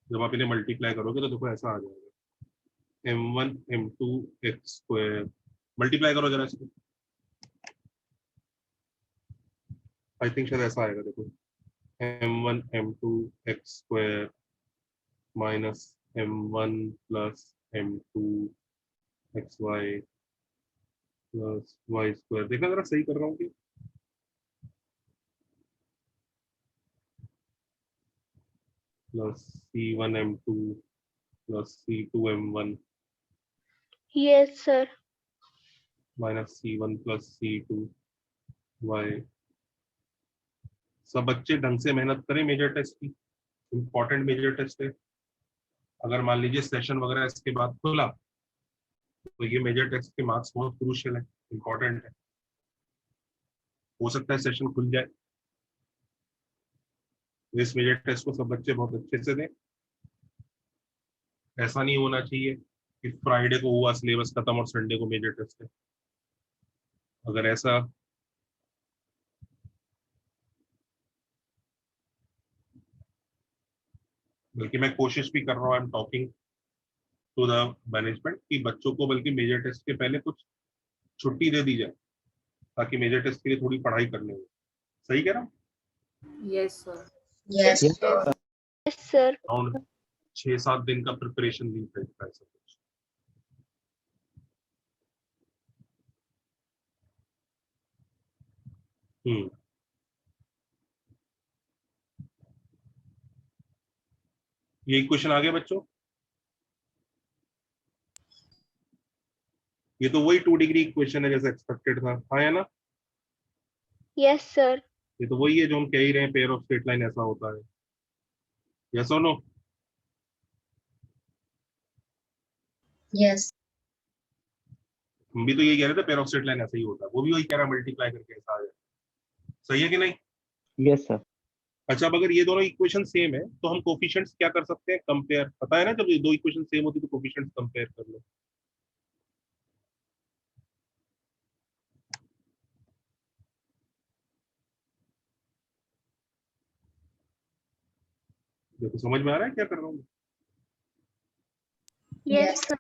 जब आप इन्हें मल्टीप्लाई करोगे तो देखो ऐसा आ जाएगा, m1 m2 x square, multiply करो जरा इसको, आई थिंक शायद ऐसा आएगा, देखो m1 m2 x square minus m1 plus m2 xy plus y square, देखना जरा सही कर रहा हूँ कि plus c1 m2 plus c2 m1
Yes, sir.
Minus c1 plus c2 y। सब बच्चे ढंग से मेहनत करें, मेजर टेस्ट की, इम्पोर्टेंट मेजर टेस्ट है। अगर मान लीजिए सेशन वगैरह इसके बाद खुला तो ये मेजर टेस्ट के मार्क्स बहुत क्रूशियल है, इम्पोर्टेंट है, हो सकता है सेशन खुल जाए, तो इस मेजर टेस्ट को सब बच्चे बहुत अच्छे से दें। ऐसा नहीं होना चाहिए कि फ्राइडे को हुआ सिलेबस खत्म और संडे को मेजर टेस्ट है, अगर ऐसा बल्कि मैं कोशिश भी कर रहा हूँ, I am talking to the management कि बच्चों को बल्कि मेजर टेस्ट के पहले कुछ छुट्टी दे दी जाए ताकि मेजर टेस्ट के लिए थोड़ी पढ़ाई करने हो। सही कह रहा हूँ?
Yes, sir.
Yes,
Yes,
sir.
Yes, sir.
Around 6-7 दिन का प्रिपरेशन लीव है ऐसा कुछ। ये क्वेश्चन आ गया बच्चों, ये तो वही 2 डिग्री इक्वेशन है जैसा एक्सपेक्टेड था, हाँ या ना?
Yes, sir.
ये तो वही है जो हम कह ही रहे हैं, पेयर ऑफ स्ट्रेट लाइन ऐसा होता है, यस और नो?
Yes.
हम भी तो यही कह रहे थे, पेयर ऑफ स्ट्रेट लाइन ऐसा ही होता है, वो भी वही कह रहा है मल्टीप्लाई करके ऐसा आ जाए, सही है कि नहीं?
yes, sir.
अच्छा, अब अगर ये दोनों इक्वेशन सेम है तो हम कोफिशिएंट्स क्या कर सकते हैं, कंपेयर, पता है ना, जब ये दो इक्वेशन सेम होती तो कोफिशिएंट्स कंपेयर कर लो। देखो समझ में आ रहा है क्या कर रहा हूँ?
Yes, sir.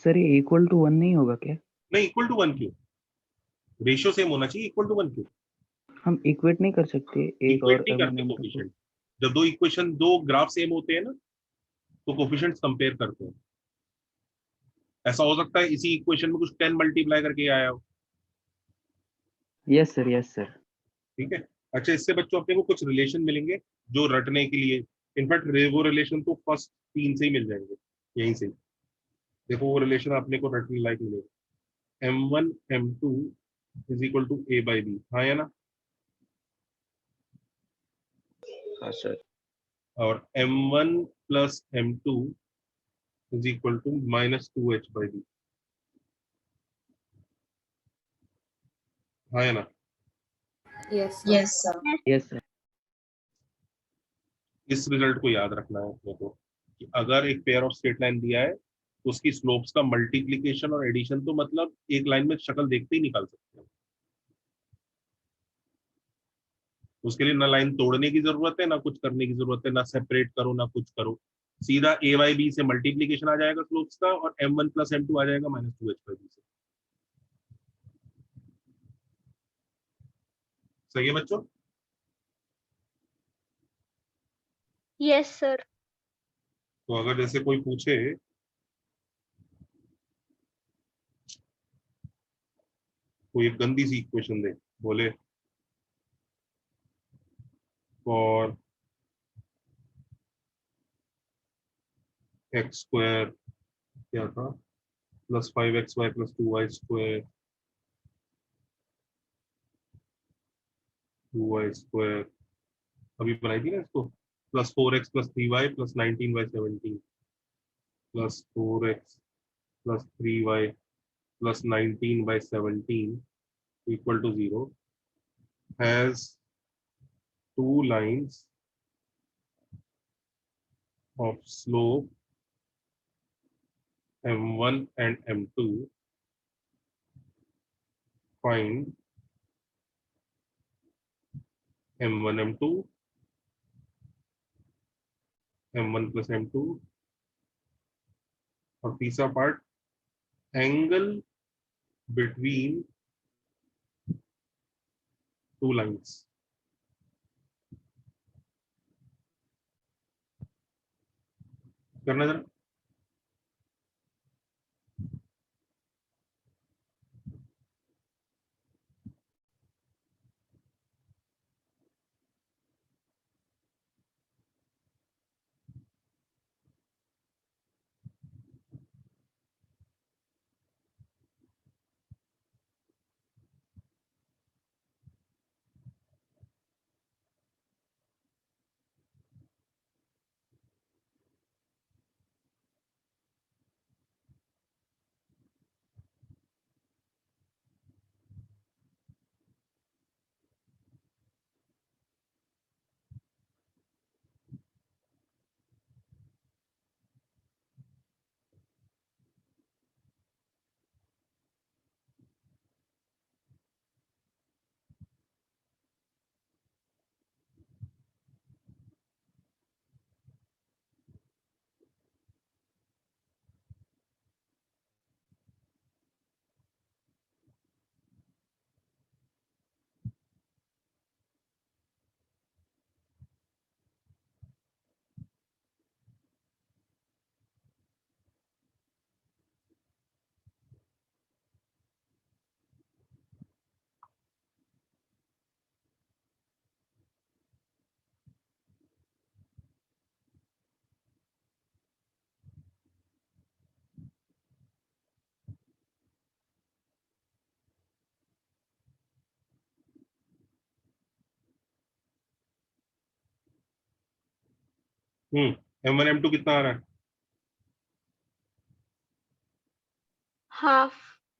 सर ये इक्वल टू 1 नहीं होगा क्या?
नहीं, इक्वल टू 1 क्यों, रेशियो सेम होना चाहिए, इक्वल टू 1 क्यों?
हम इक्वेट नहीं कर सकते एक
इक्वेट
और
नहीं
m1
करते
m2 को?
कोफिशिएंट। जब दो इक्वेशन, दो ग्राफ सेम होते हैं ना, तो कोफिशिएंट्स कंपेयर करते हैं। ऐसा हो सकता है इसी इक्वेशन में कुछ 10 मल्टीप्लाई करके आया हो,
यस सर, यस सर।
ठीक है। अच्छा, इससे बच्चों अपने को कुछ रिलेशन मिलेंगे जो रटने के लिए, इनफैक्ट वो रिलेशन तो फर्स्ट 3 से ही मिल जाएंगे यहीं से। देखो वो रिलेशन अपने को रटने लायक मिलेगा। m1 m2 is equal to a by b, हाँ या ना?
हाँ सर।
और m1 plus m2 is equal to minus 2h by b, हाँ या ना?
Yes, sir.
Yes, sir.
Yes sir.
इस रिजल्ट को याद रखना है अपने को कि अगर एक पेयर ऑफ स्ट्रेट लाइन दिया है तो उसकी स्लोप्स का मल्टीप्लिकेशन और एडिशन तो मतलब एक लाइन में शक्ल देखते ही निकाल सकते हैं। उसके लिए ना लाइन तोड़ने की जरूरत है, ना कुछ करने की जरूरत है, ना सेपरेट करो ना कुछ करो, सीधा a बाई बी से मल्टीप्लीकेशन आ जाएगा स्लोप्स का, और m1 प्लस m2 आ जाएगा माइनस 2h बाई बी से। सही है बच्चों?
Yes sir.
तो अगर जैसे कोई पूछे कोई एक गंदी सी इक्वेशन दे, बोले फॉर एक्स स्क्वायर क्या था, plus 5xy plus 2y square, 2y square अभी बनाई थी ना इसको, plus 4x plus 3y plus 19/17 plus 4x plus 3y plus 19/17 equal to 0 has two lines of slope m1 and m2. Find m1 m2, m1 plus m2, और तीसरा part angle between two lines. करना जरा। m1 m2 कितना आ रहा है?
Half.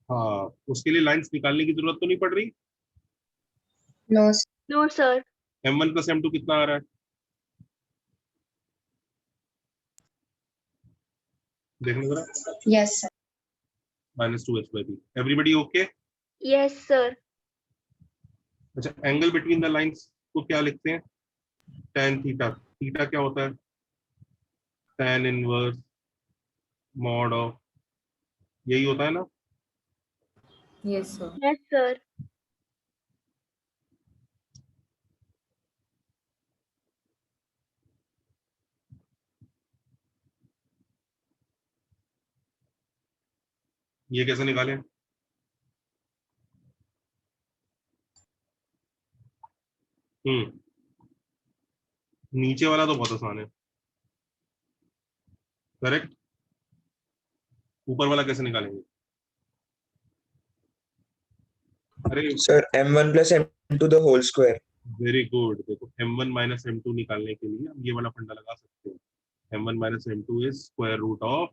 हाँ, उसके लिए लाइंस निकालने की जरूरत तो नहीं पड़ रही।
No,
no sir.
m1 plus m2 कितना आ रहा है? देखने जरा।
yes, sir.
Minus 2h by B. Everybody okay?
Yes sir.
अच्छा, एंगल बिटवीन द लाइंस को क्या लिखते हैं? tan theta. थीटा क्या होता है? tan इनवर्स मॉड ऑफ, यही होता है ना?
Yes, sir.
Yes sir.
ये कैसे निकालें? नीचे वाला तो बहुत आसान है, करेक्ट। ऊपर वाला कैसे निकालेंगे? अरे
sir m1 plus m2 the whole square.
Very good. देखो m1 माइनस m2 निकालने के लिए हम ये वाला फंडा लगा सकते हैं। m1 minus m2 is square root of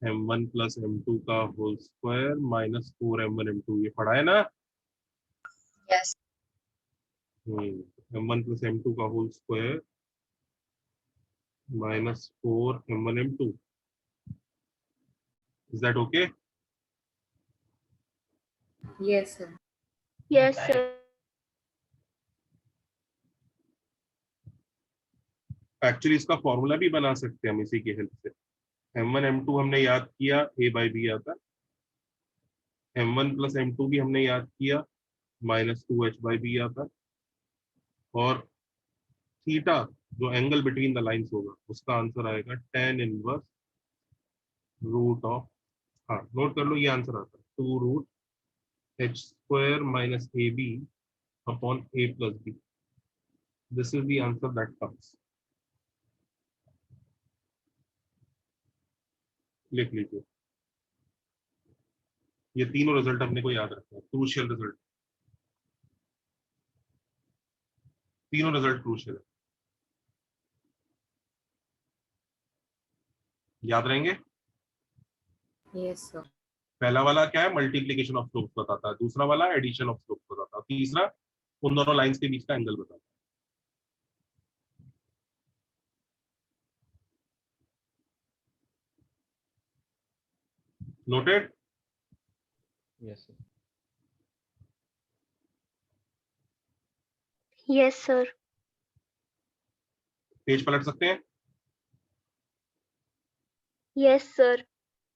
m1 plus m2 का whole square minus 4m1 m2। ये पढ़ा है ना?
Yes.
m1 प्लस m2 का whole square minus 4m1 m2। Is that okay?
Yes, sir.
Yes, sir.
Actually इसका formula भी बना सकते हैं हम इसी की हेल्प से। m1 m2 हमने याद किया, a बाई बी आता है। m1 प्लस m2 भी हमने याद किया, माइनस 2h बाई बी आता है। और थीटा जो एंगल बिटवीन द लाइंस होगा उसका आंसर आएगा tan इनवर्स रूट ऑफ, हाँ नोट कर लो, ये आंसर आता है 2 root h square minus A B upon a plus B. This is the answer that comes. लिख लीजिए, ये तीनों रिजल्ट अपने को याद रखना है, क्रूशियल रिजल्ट, तीनों रिजल्ट क्रूशियल है, याद रहेंगे।
Yes, sir.
पहला वाला क्या है? मल्टीप्लीकेशन ऑफ स्लोप्स बताता है, दूसरा वाला एडिशन ऑफ स्लोप्स बताता है, तीसरा उन दोनों लाइंस के बीच का एंगल बताता है। Noted?
Yes sir.
Yes, sir.
Page पलट सकते हैं?
Yes, sir.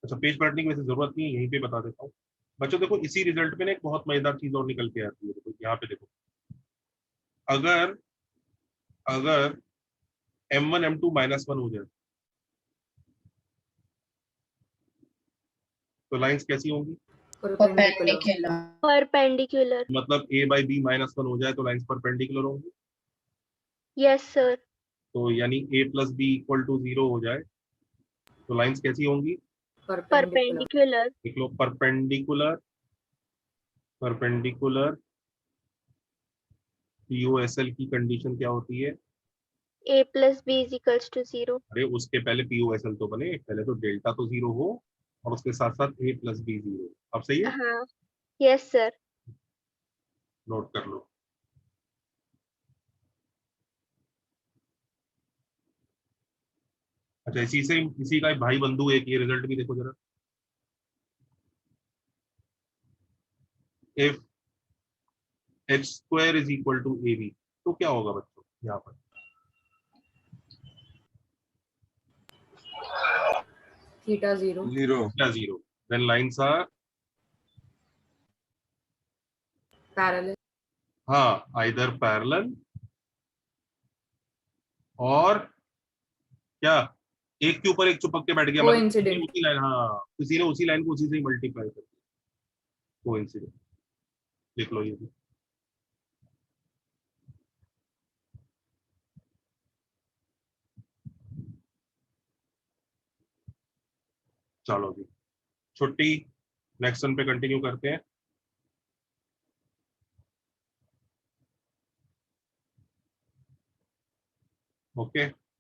अच्छा, पेज पलटने की वैसे जरूरत नहीं है, यहीं पे बता देता हूँ बच्चों। देखो इसी रिजल्ट पे ना एक बहुत मजेदार चीज और निकल के आती है। देखो यहाँ पे देखो, अगर अगर m1 m2 -1 हो जाए तो लाइंस कैसी होंगी?
Perpendicular.
Perpendicular.
Perpendicular.
मतलब a बाई बी -1 हो जाए तो लाइंस परपेंडिकुलर होंगी।
Yes, sir.
तो यानी a plus B equal to 0 हो जाए तो लाइंस कैसी होंगी?
Perpendicular.
Perpendicular.
देख लो, परपेंडिकुलर, परपेंडिकुलर POSL की कंडीशन क्या होती है?
A plus B is equals to 0.
अरे उसके पहले POSL तो बने, पहले तो डेल्टा तो 0 हो और उसके साथ साथ a प्लस बी 0। अब सही है?
हाँ. Yes, sir.
नोट कर लो। अच्छा, इसी का एक भाई बंधु एक ये रिजल्ट भी देखो जरा। If h square is equal to ab तो क्या होगा बच्चों यहाँ पर?
Theta 0.
क्या 0? Then lines are,
Parallel.
हाँ आइदर पैरेलल और क्या, एक के ऊपर एक चिपक के बैठ गया, मतलब
Coincident.
उसी लाइन, हाँ किसी ने उसी लाइन को उसी से ही मल्टीप्लाई कर दिया, कोइंसिडेंट। लिख लो ये भी। चलो जी, छुट्टी। नेक्स्ट वन पे कंटिन्यू करते हैं। ओके